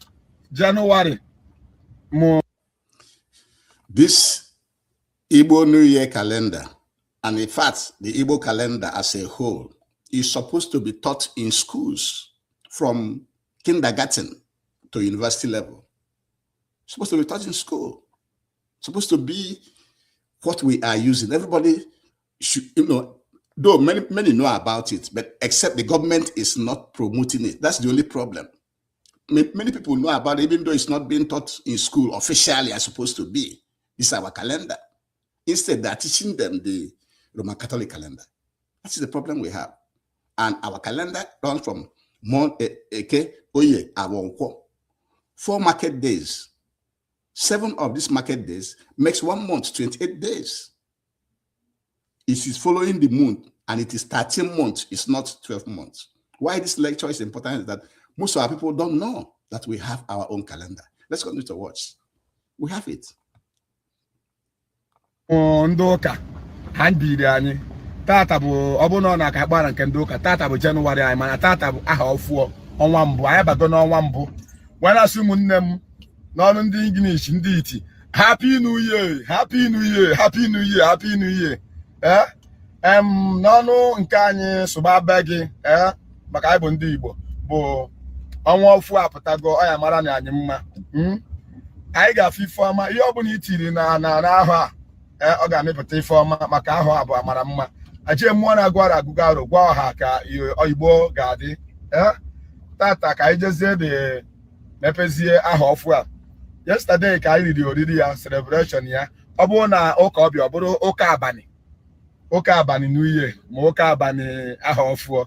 January this Igbo New Year calendar, and in fact the Igbo calendar as a whole, is supposed to be taught in schools from kindergarten to university level. It's supposed to be taught in school. It's supposed to be what we are using. Everybody should, though many know about it, but except the government is not promoting it. That's the only problem. Many people know about it, even though it's not being taught in school officially as supposed to be. This is our calendar. Instead, they're teaching them the Roman Catholic calendar. That's the problem we have. And our calendar runs from 4 market days. 7 of these market days makes 1 month, 28 days. It is following the moon, and it is 13 months. It's not 12 months. Why this lecture is important is that most of our people don't know that we have our own calendar. Let's continue to watch. We have it. Ndoka handbiri anyị tata bụ ọbụna na aka gbara nke ndoka tata bụ Jenụwarị anyị mana tata bụ aha ọfụọ ọnwa mbụ anyị bago n'ọnwa mbụ wee na-asị ụmụnne m n'ọnụ ndị English ndị iti Happy New Year, Happy New Year, Happy New Year, Happy New Year. N'ọnụ nke anyị sụba be gị maka anyị bụ ndị Igbo bụ ọnwa ọfụ apụtago ọ ya mara na anyị mma anyị ga-afụ ife ọma ihe ọ bụla itiri na ahụ a ọ ga-amịpụta ife ọma maka ahụ abụ amara mma aje mmụọ na-agụ ara agụgụ arụ gwa ọha ka Igbo ga-adị tata ka anyị jezie dị mepezie aha ọfụ a yesterday ka anyị riri oriri ya celebration ya ọ bụrụ na ụka ọbịa ọ bụrụ ụka abalị New Year ma ụka abalị aha ọfụ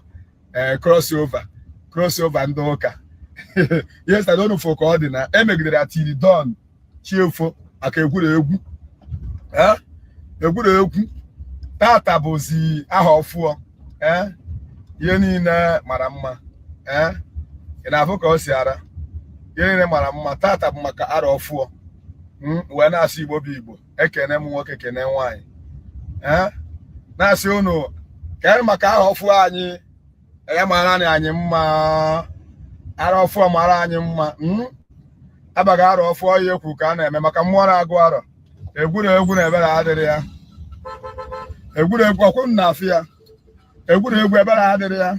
crossover ndị ụka yesterday onufo ka ọ dị na emegidere atiri don chiefo aka egwuregwu tata bụzi aha ọfụọ ihe niile mara mma ị na-afụ ka o si ara ihe niile mara mma tata bụ maka ara ọfụọ wee na-asị Igbo bụ Igbo ekene m nwoke kene nwaanyị na-asị unu ka maka aha ọfụọ anyị ya mara anyị mma ara ọfụọ mara anyị mma abaghị ara ọfụọ ya ekwu ka a na-eme maka mmụọ na-agụ arọ egwuregwu na ebere adịrị ya egwuregwu ọkwụ na afị ya egwuregwu ebere adịrị ya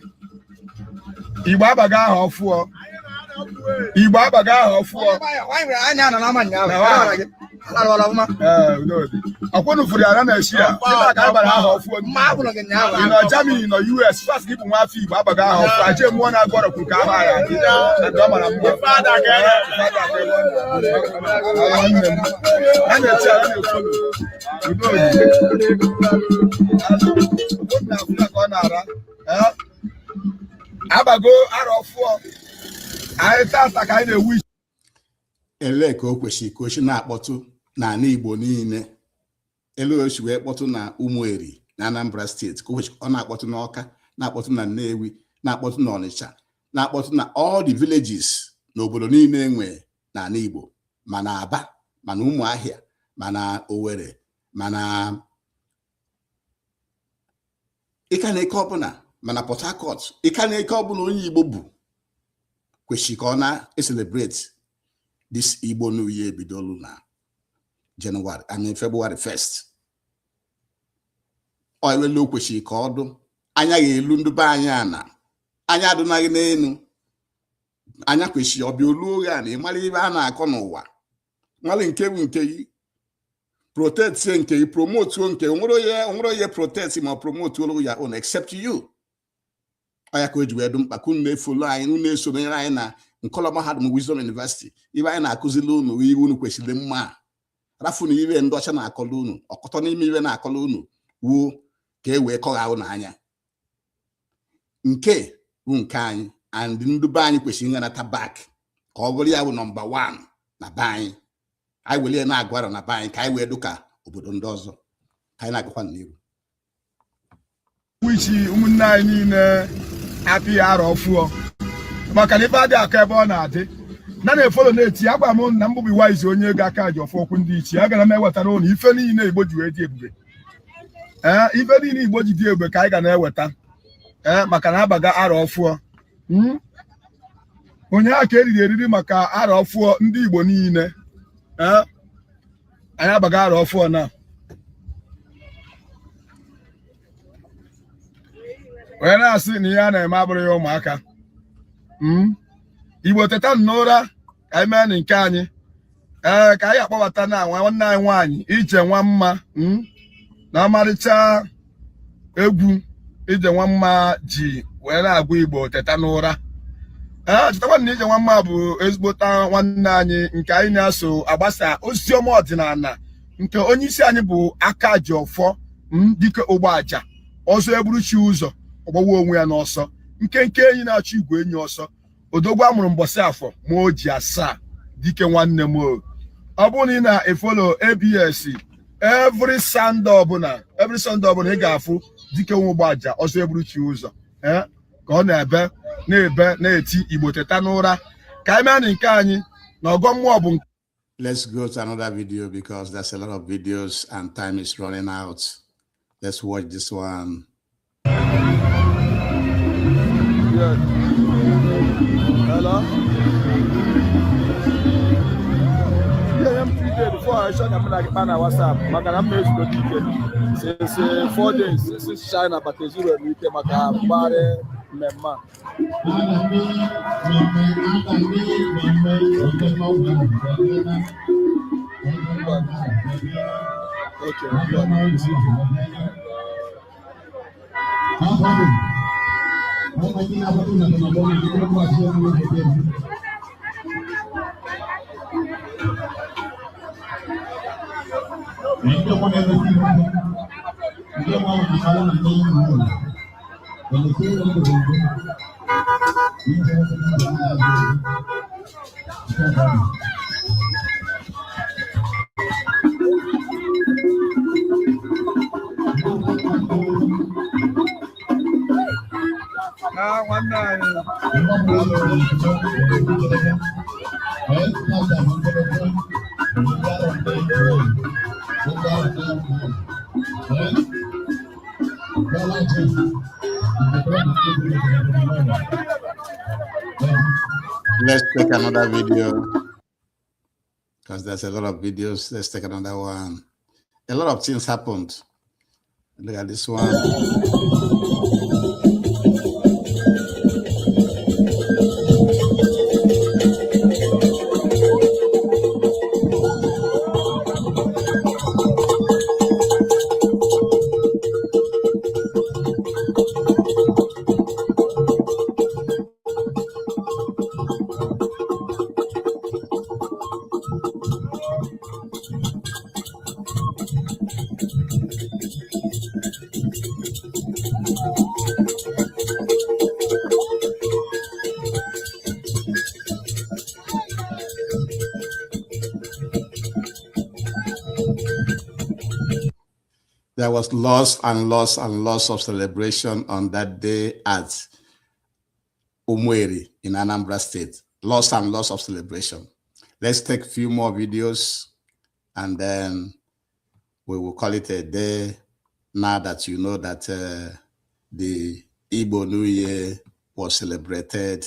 Igbo abaghị aha ọfụọ Igbo abaghị aha ọfụọ ọkwụnụ furu ya na-eshi ya ka abara aha ọfụọ ị nọ Germany nọ US fast gị bụ nwa afọ Igbo abaghị aha ọfụọ aje mmụọ na-agụ ọrọ kwuru ka aha ya ọ mara mma a na-echi ala na-ekwu abago ara ọfụọ anyị tata ka anyị na-ewu ele ka o kwesịrị ka ochi na-akpọtụ n'ala Igbo niile elu ochi wee kpọtụ na Ụmụeri na Anambra steeti ka ọ na-akpọtụ n'Ọka na-akpọtụ na Nnewi na-akpọtụ na Ọnịcha na-akpọtụ na all the villages na obodo niile enwe n'ala Igbo mana Aba mana Ụmụahịa mana Owerri mana ịka na eke ọbụla mana Port Harcourt ịka na eke ọbụla onye Igbo bụ kwesịrị ka ọ na-celebrate this Igbo New Year bidolu na February 1st. Ọ ewelu kwesịrị ka ọ dụ anya ga-elu ndị be anyị anya adụnaghị n'elu anya kwesịrị ọbịa olu oghe na ịmara ibe a na-akọ n'ụwa mara nke bụ nke gị protect nke gị promote nke onwere onye protect ma promote olu ya own except you. Ọ ya ka o ji wee dụ mkpa ka unu na-efolo anyị unu na-esonyere anyị na Nkọla Mahadum Wisdom University ibe anyị na-akụzili unu iwe unu kwesịrị mma rafu na iwe ndị ọcha na-akọla unu ọkọtọ n'ime iwe na-akọla unu wuo ka e wee kọgha unu anya nke anyị and ndị be anyị kwesịrị ịnata back ka ọ bụrụ ya bụ number 1 na be anyị wele na-agwara na be anyị ka anyị wee duka obodo ndị ọzọ ka anyị na-agakwa n'ihu wichi ụmụnne anyị niile apị arọ ọfụọ maka na ife adị aka ebe ọ na-adị na-efolo na-eti agba m na mbụbi wise onye ego aka ji ọfọ okwu ndị ichie agara m ewetara ụlọ ife niile Igbo ji wee dị ebube ife niile Igbo ji dị ebube ka anyị ga na-eweta maka na abaga arọ ọfụọ onye aka eriri maka arọ ọfụọ ndị Igbo niile anyị abaga arọ ọfụọ na onye na-asị na ihe a na-eme abụrụ ya ụmụaka Igbo teta n'ụra ka anyị mee nke anyị ka anyị akpọbata na nwanne anyị nwaanyị Ije Nwamma na ọmarịcha egwu Ije Nwamma ji wee na-agụ Igbo teta n'ụra chetakwa na Ije Nwamma bụ ezigbota nwanne anyị nke anyị na-aso agbasa oziọma ọdịnala nke onye isi anyị bụ aka ji ọfọ dike Ogbaja ọzọ eburuchi ụzọ ọgbawa onwe ya n'ọsọ nke enyi na-achọ igwe enyi ọsọ odogwu amụrụ mbọsị afọ ma o ji 7 dike nwanne m ọ bụrụ na ị na-efolo ABS every Sunday ọbụla ị ga-afụ dike nwa Ogbaja ọzọ eburuchi ụzọ ka ọ na-ebe na-eti Igbo teta n'ụra ka anyị mee nke anyị na ọgọ mmụọ bụ. Let's go to another video because there's a lot of videos and time is running out. Let's watch this one. Good. Hello? Yeah, I'm 3 days before I shot them like on WhatsApp. Makana message go dike. Since 4 days since China but zero we came maka bare memma. Okay. Let's take another video because there's a lot of videos. Let's take another one. A lot of things happened. Look at this one. There was loss and loss and loss of celebration on that day at Umueri in Anambra State. Loss and loss of celebration. Let's take a few more videos and then we will call it a day now that you know that the Igbo New Year was celebrated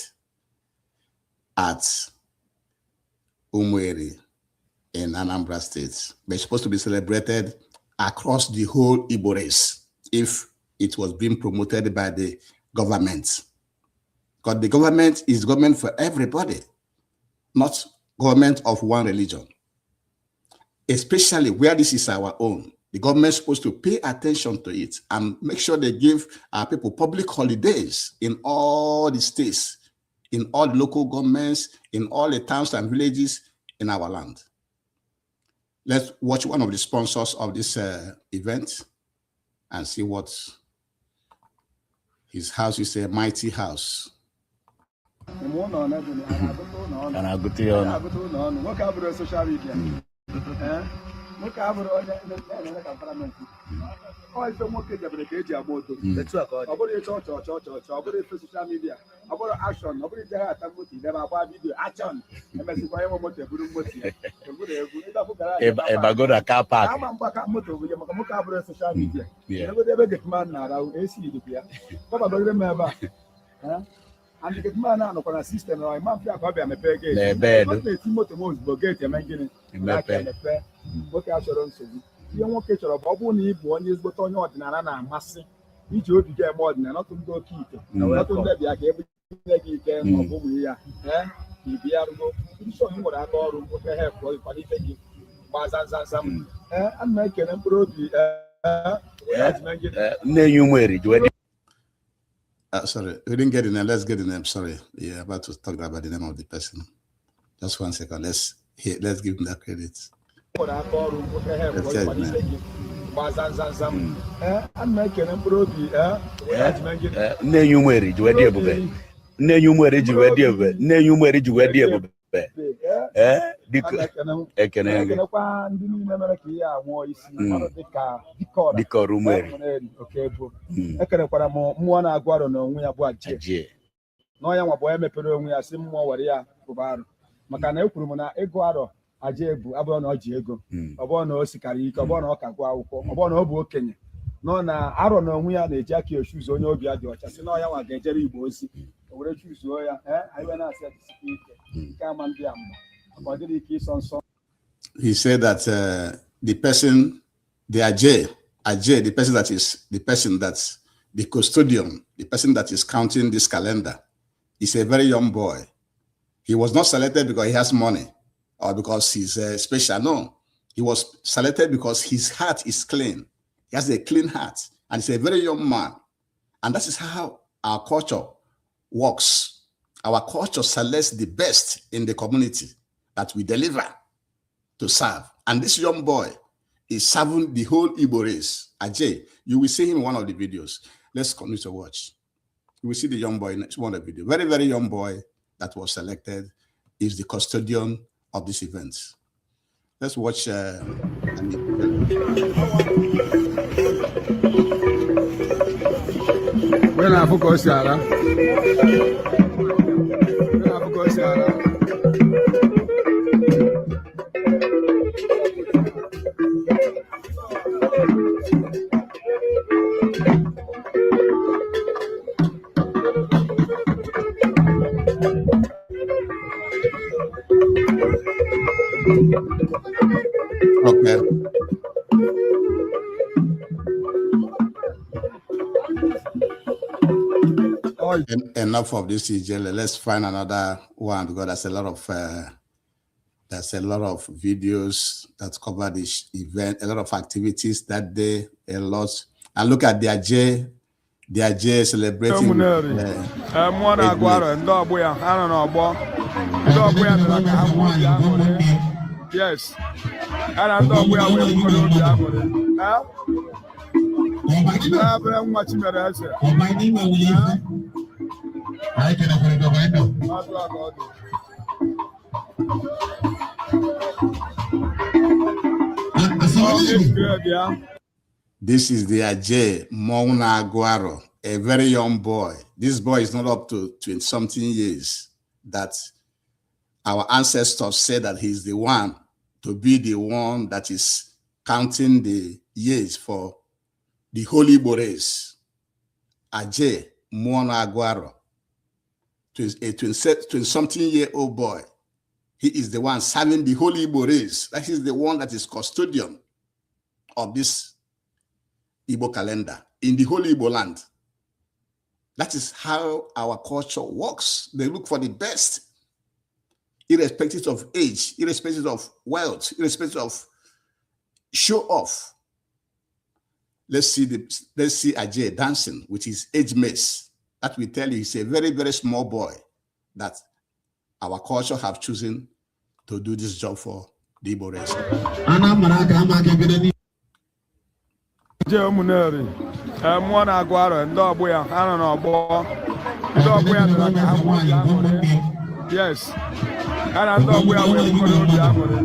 at Umueri in Anambra State. They're supposed to be celebrated across the whole Igbo race if it was being promoted by the government. Because the government is government for everybody, not government of one religion. Especially where this is our own. The government is supposed to pay attention to it and make sure they give our people public holidays in all the states, in all the local governments, in all the towns and villages in our land. Let's watch one of the sponsors of this event and see what His house is a mighty house. And the man now on a system or a mafia copy and a peg. What assurance? You won't catch a bubble need one is but on your dinner massy. Each you get more than not to go keep it. Not to let the every can of whom we are. If you are go, you show him what I call what I have for the Bazan. I'm making a brody. Sorry, we didn't get the name. Let's get the name. Sorry, yeah, about to talk about the name of the person. Just 1 second. Let's give him that credit. I'm making a brody. No, na I don't know we are the Jackie or shoes on your beard. Just know I want to get Igbo. I choose lawyer. I when I said come and be He said that the person, the Ajay, the person that's the custodian, the person that is counting this calendar, is a very young boy. He was not selected because he has money or because he's special. No, he was selected because his heart is clean. He has a clean heart, and he's a very young man. And that is how our culture works. Our culture selects the best in the community that we deliver to serve. And this young boy is serving the whole Igbo race. Ajay, you will see him in one of the videos. Let's continue to watch. You will see the young boy in one of the videos. Very, very young boy that was selected is the custodian of this event. Let's watch. When I focus, Sarah. When I focus, Sarah. Okay. Enough of this EJL. Let's find another one because there's a lot of videos that cover this event, a lot of activities that day, a lot. And look at the Ajay celebrating. Yes. And I know we are This is the Ajay Mona Aguaro, a very young boy. This boy is not up to 20-something years. That our ancestors said that he's the one to be the one that is counting the years for the Holy Igbo race. Ajay Mona Aguaro, a 20-something-year-old boy. He is the one serving the Holy Igbo race. That is the one that is custodian of this Igbo calendar in the Holy Igbo land. That is how our culture works. They look for the best, irrespective of age, irrespective of wealth, irrespective of show off. Let's see Ajay dancing with his age mates. That will tell you he's a very, very small boy that our culture have chosen to do this job for the Igbo race. Mmụọ na-agụ arọ ndị ọgbọ ya ha nọ n'ọgbọ ndị ọgbọ ya nọ ka ha bụ obi aṅụrị. Yes, ha na ndị ọgbọ ya wee bụrụ obi aṅụrị.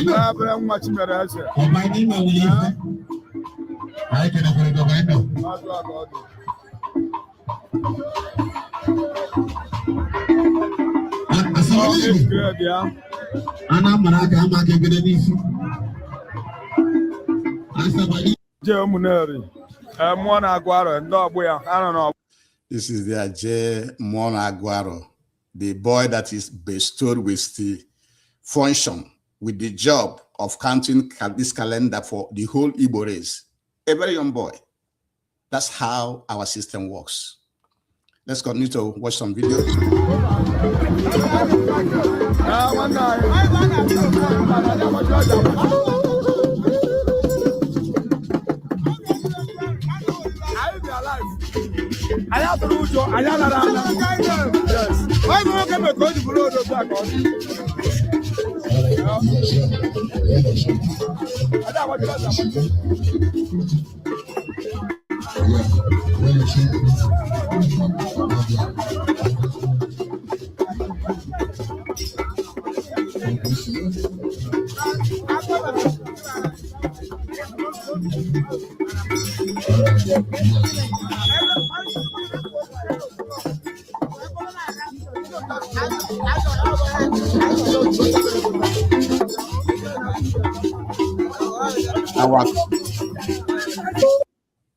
Na-abịa nwa Chimere Eze. This is the Aje Monaguaro, the boy that is bestowed with the function, with the job of counting this calendar for the whole Igbo race. A very young boy. That's how our system works. Let's continue to watch some videos.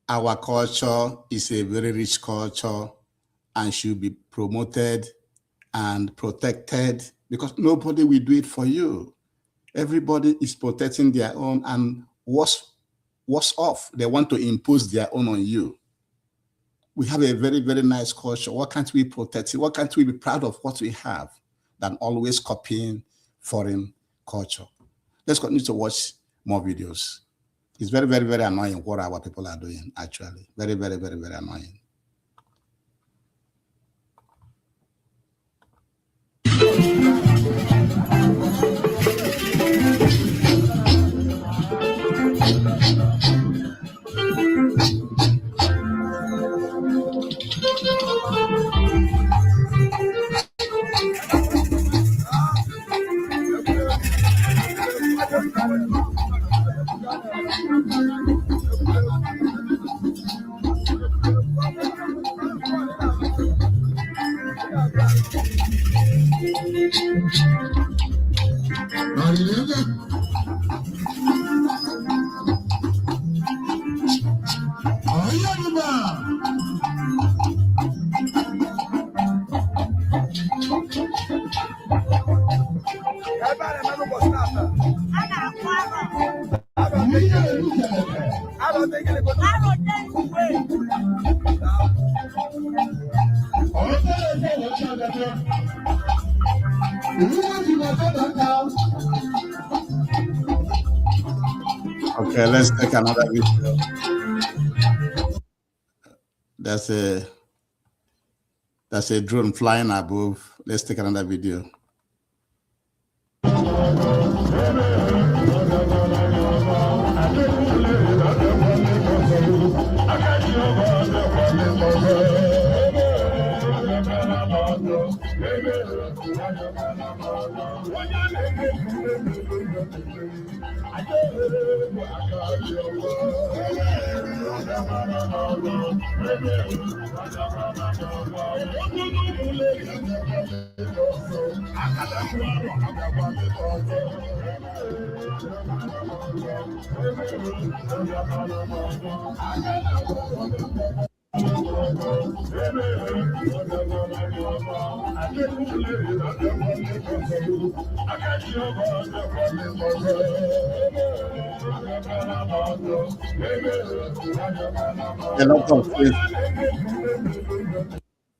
Our culture is a very rich culture and should be promoted and protected, because nobody will do it for you. Everybody is protecting their own, and worse off, they want to impose their own on you. We have a very, very nice culture. Why can't we protect it? Why can't we be proud of what we have than always copying foreign culture? Let's continue to watch more videos. It's very, very, very annoying what our people are doing, actually. Very, very, very, very annoying. Okay, let's take another video. That's a drone flying above. Let's take another video.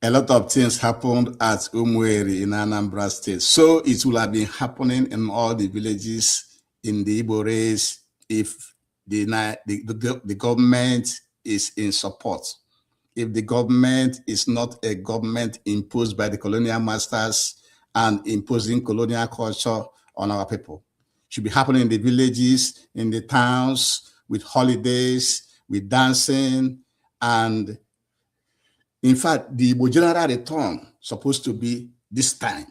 A lot of things happened at Umueri in Anambra State. So it will have been happening in all the villages in the Igbo race if the government is in support. If the government is not a government imposed by the colonial masters and imposing colonial culture on our people. It should be happening in the villages, in the towns, with holidays, with dancing, and in fact, the Igbo general return supposed to be this time,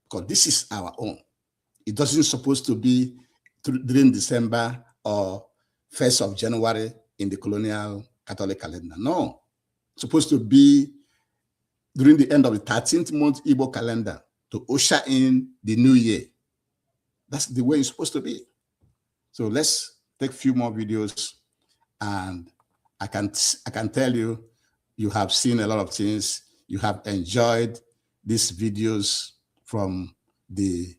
because this is our own. It doesn't supposed to be during December or 1st of January in the colonial Catholic calendar. No, it's supposed to be during the end of the 13th month Igbo calendar to usher in the new year. That's the way it's supposed to be. So let's take a few more videos, and I can tell you, you have seen a lot of things. You have enjoyed these videos from the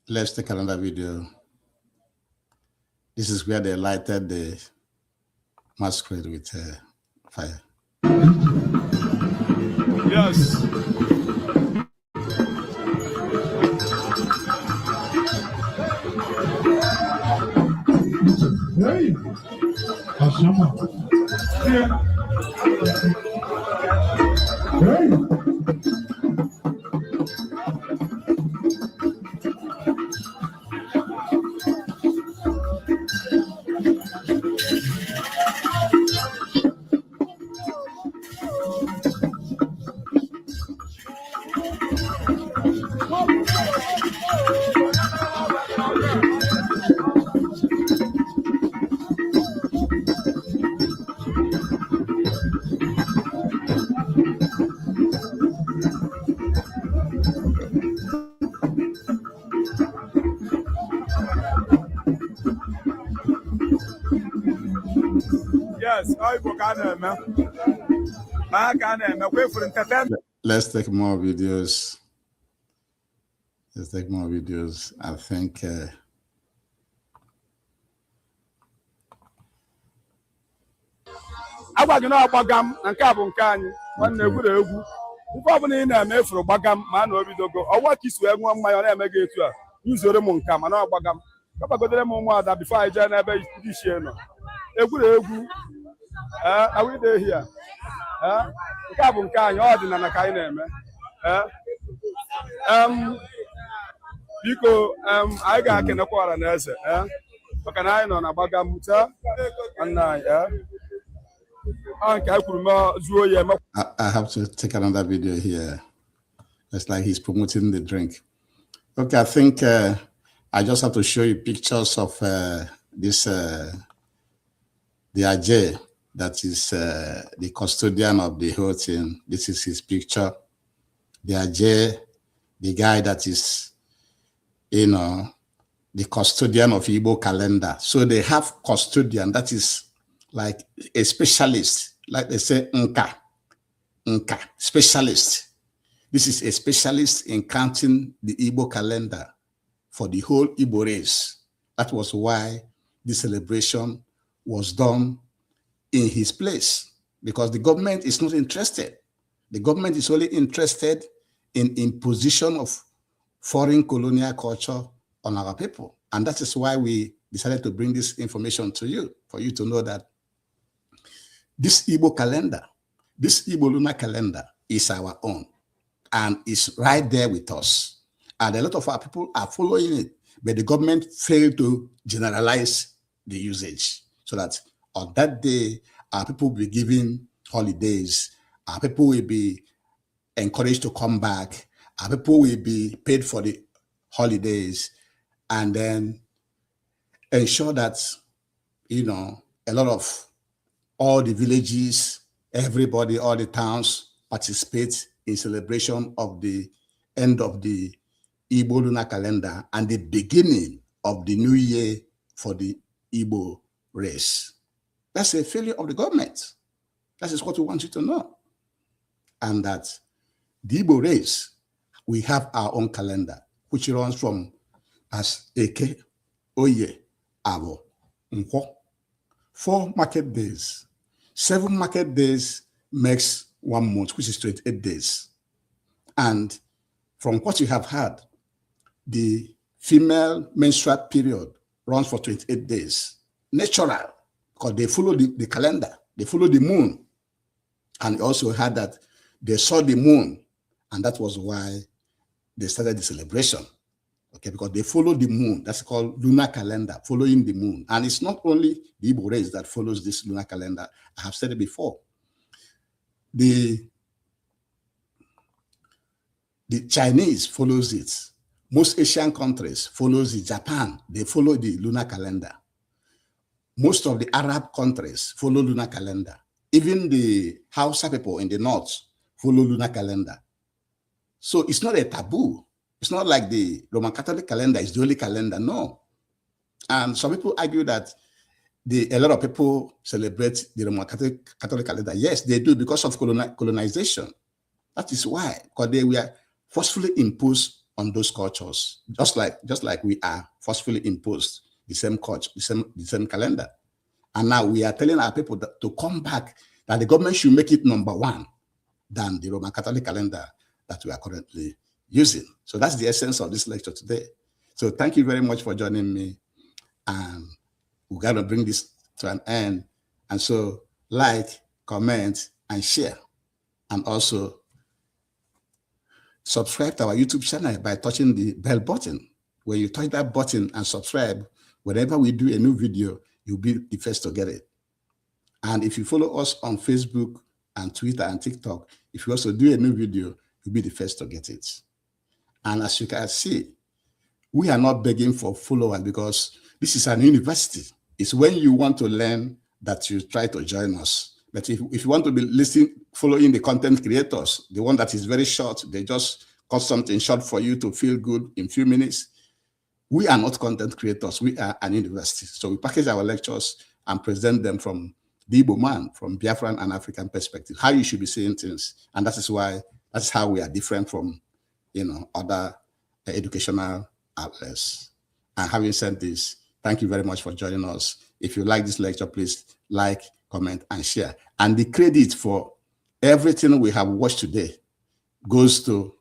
Let's take another video. This is where they lighted the masquerade with fire. Yes. Hey. Hey. Let's take more videos. Let's take more videos. I think agwagị na agbagam na nke a bụ nke anyị nwanne egwuregwu ife ọbụla ị na-eme efuru gbagam ma na obidogo ọwa ka isi wee ṅụọ mmanya ọ na-eme gị etu a yuzore m nka mana ọ gbagam kapagodere m ụmụada bifo anyị jee n'ebe ndị ichie nọ egwuregwu awide hia nke a bụ nke anyị ọdịnala ka anyị na-eme biko anyị ga-akenekwa ọra na eze maka na anyị nọ na gbagam taa nna anyị I have to take another video here. It's like he's promoting the drink. Okay, I think I just have to show you pictures of this, the Ajay, that is the custodian of the whole thing. This is his picture. The Ajay, the guy that is, you know, the custodian of Igbo calendar. So they have custodian, that is like a specialist, like they say, Nka, specialist. This is a specialist in counting the Igbo calendar for the whole Igbo race. That was why the celebration was done in his place, because the government is not interested. The government is only interested in imposition of foreign colonial culture on our people. And that is why we decided to bring this information to you, for you to know that this Igbo calendar, this Igbo lunar calendar is our own and is right there with us. And a lot of our people are following it, but the government failed to generalize the usage so that on that day, our people will be given holidays, our people will be encouraged to come back, our people will be paid for the holidays, and then ensure that, you know, a lot of all the villages, everybody, all the towns participate in celebration of the end of the Igbo lunar calendar and the beginning of the new year for the Igbo race. That's a failure of the government. That is what we want you to know. And that the Igbo race, we have our own calendar, which runs from as Eke, Oye, Abo, Nkwo. 4 market days. 7 market days makes 1 month, which is 28 days. And from what you have heard, the female menstrual period runs for 28 days. Natural, because they follow the calendar. They follow the moon. And also heard that they saw the moon, and that was why they started the celebration. Okay, because they follow the moon. That's called lunar calendar, following the moon. And it's not only the Igbo race that follows this lunar calendar. I have said it before. The Chinese follows it. Most Asian countries follows it. Japan, they follow the lunar calendar. Most of the Arab countries follow lunar calendar. Even the Hausa people in the north follow lunar calendar. So it's not a taboo. It's not like the Roman Catholic calendar is the only calendar, no. And some people argue that a lot of people celebrate the Roman Catholic calendar. Yes, they do because of colonization. That is why, because they were forcefully imposed on those cultures, just like we are forcefully imposed the same culture, the same calendar. And now we are telling our people to come back, that the government should make it #1 than the Roman Catholic calendar that we are currently using. So that's the essence of this lecture today. So thank you very much for joining me. And we're going to bring this to an end. And so like, comment, and share. And also subscribe to our YouTube channel by touching the bell button. When you touch that button and subscribe, whenever we do a new video, you'll be the first to get it. And if you follow us on Facebook and Twitter and TikTok, if you also do a new video, you'll be the first to get it. And as you can see, we are not begging for followers because this is an university. It's when you want to learn that you try to join us. But if you want to be following the content creators, the one that is very short, they just cut something short for you to feel good in a few minutes. We are not content creators. We are an university. So we package our lectures and present them from the Igbo man, from Biafran and African perspective, how you should be seeing things. And that's how we are different from, other educational outlets. And having said this, thank you very much for joining us. If you like this lecture, please like, comment, and share. And the credit for everything we have watched today goes to,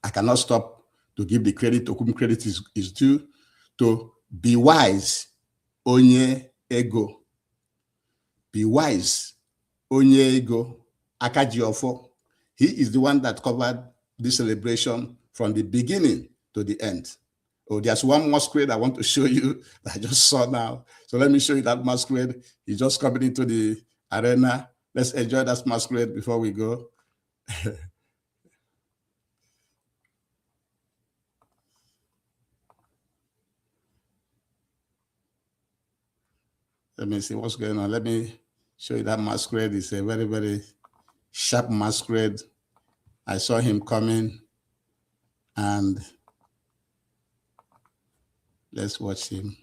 I cannot stop to give the credit to whom credit is due, to Be Wise, Onye Ego. Be Wise, Onye Ego, Akajiofo. He is the one that covered this celebration from the beginning to the end. Oh, there's one masquerade I want to show you that I just saw now. So let me show you that masquerade. He's just coming into the arena. Let's enjoy that masquerade before we go. Let me see what's going on. Let me show you that masquerade. It's a very, very sharp masquerade. I saw him coming, and let's watch him.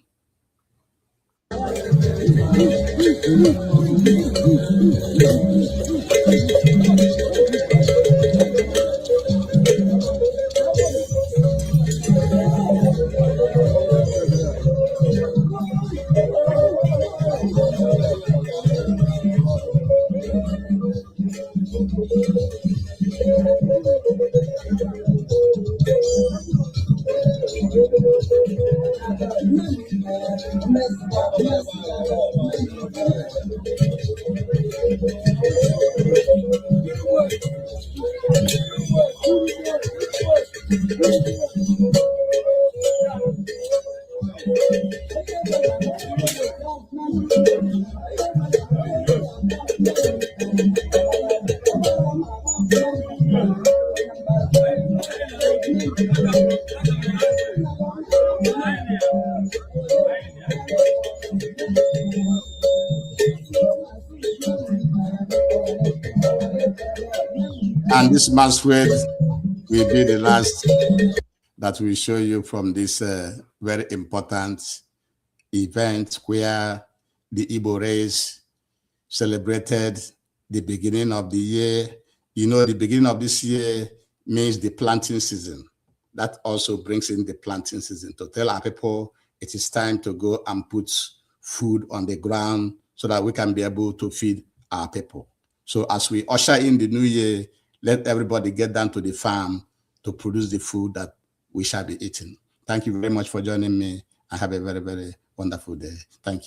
And this masquerade will be the last that we show you from this very important event where the Igbo race celebrated the beginning of the year. You know, the beginning of this year means the planting season. That also brings in the planting season to tell our people it is time to go and put food on the ground so that we can be able to feed our people. So as we usher in the new year, let everybody get down to the farm to produce the food that we shall be eating. Thank you very much for joining me, and have a very, very wonderful day. Thank you.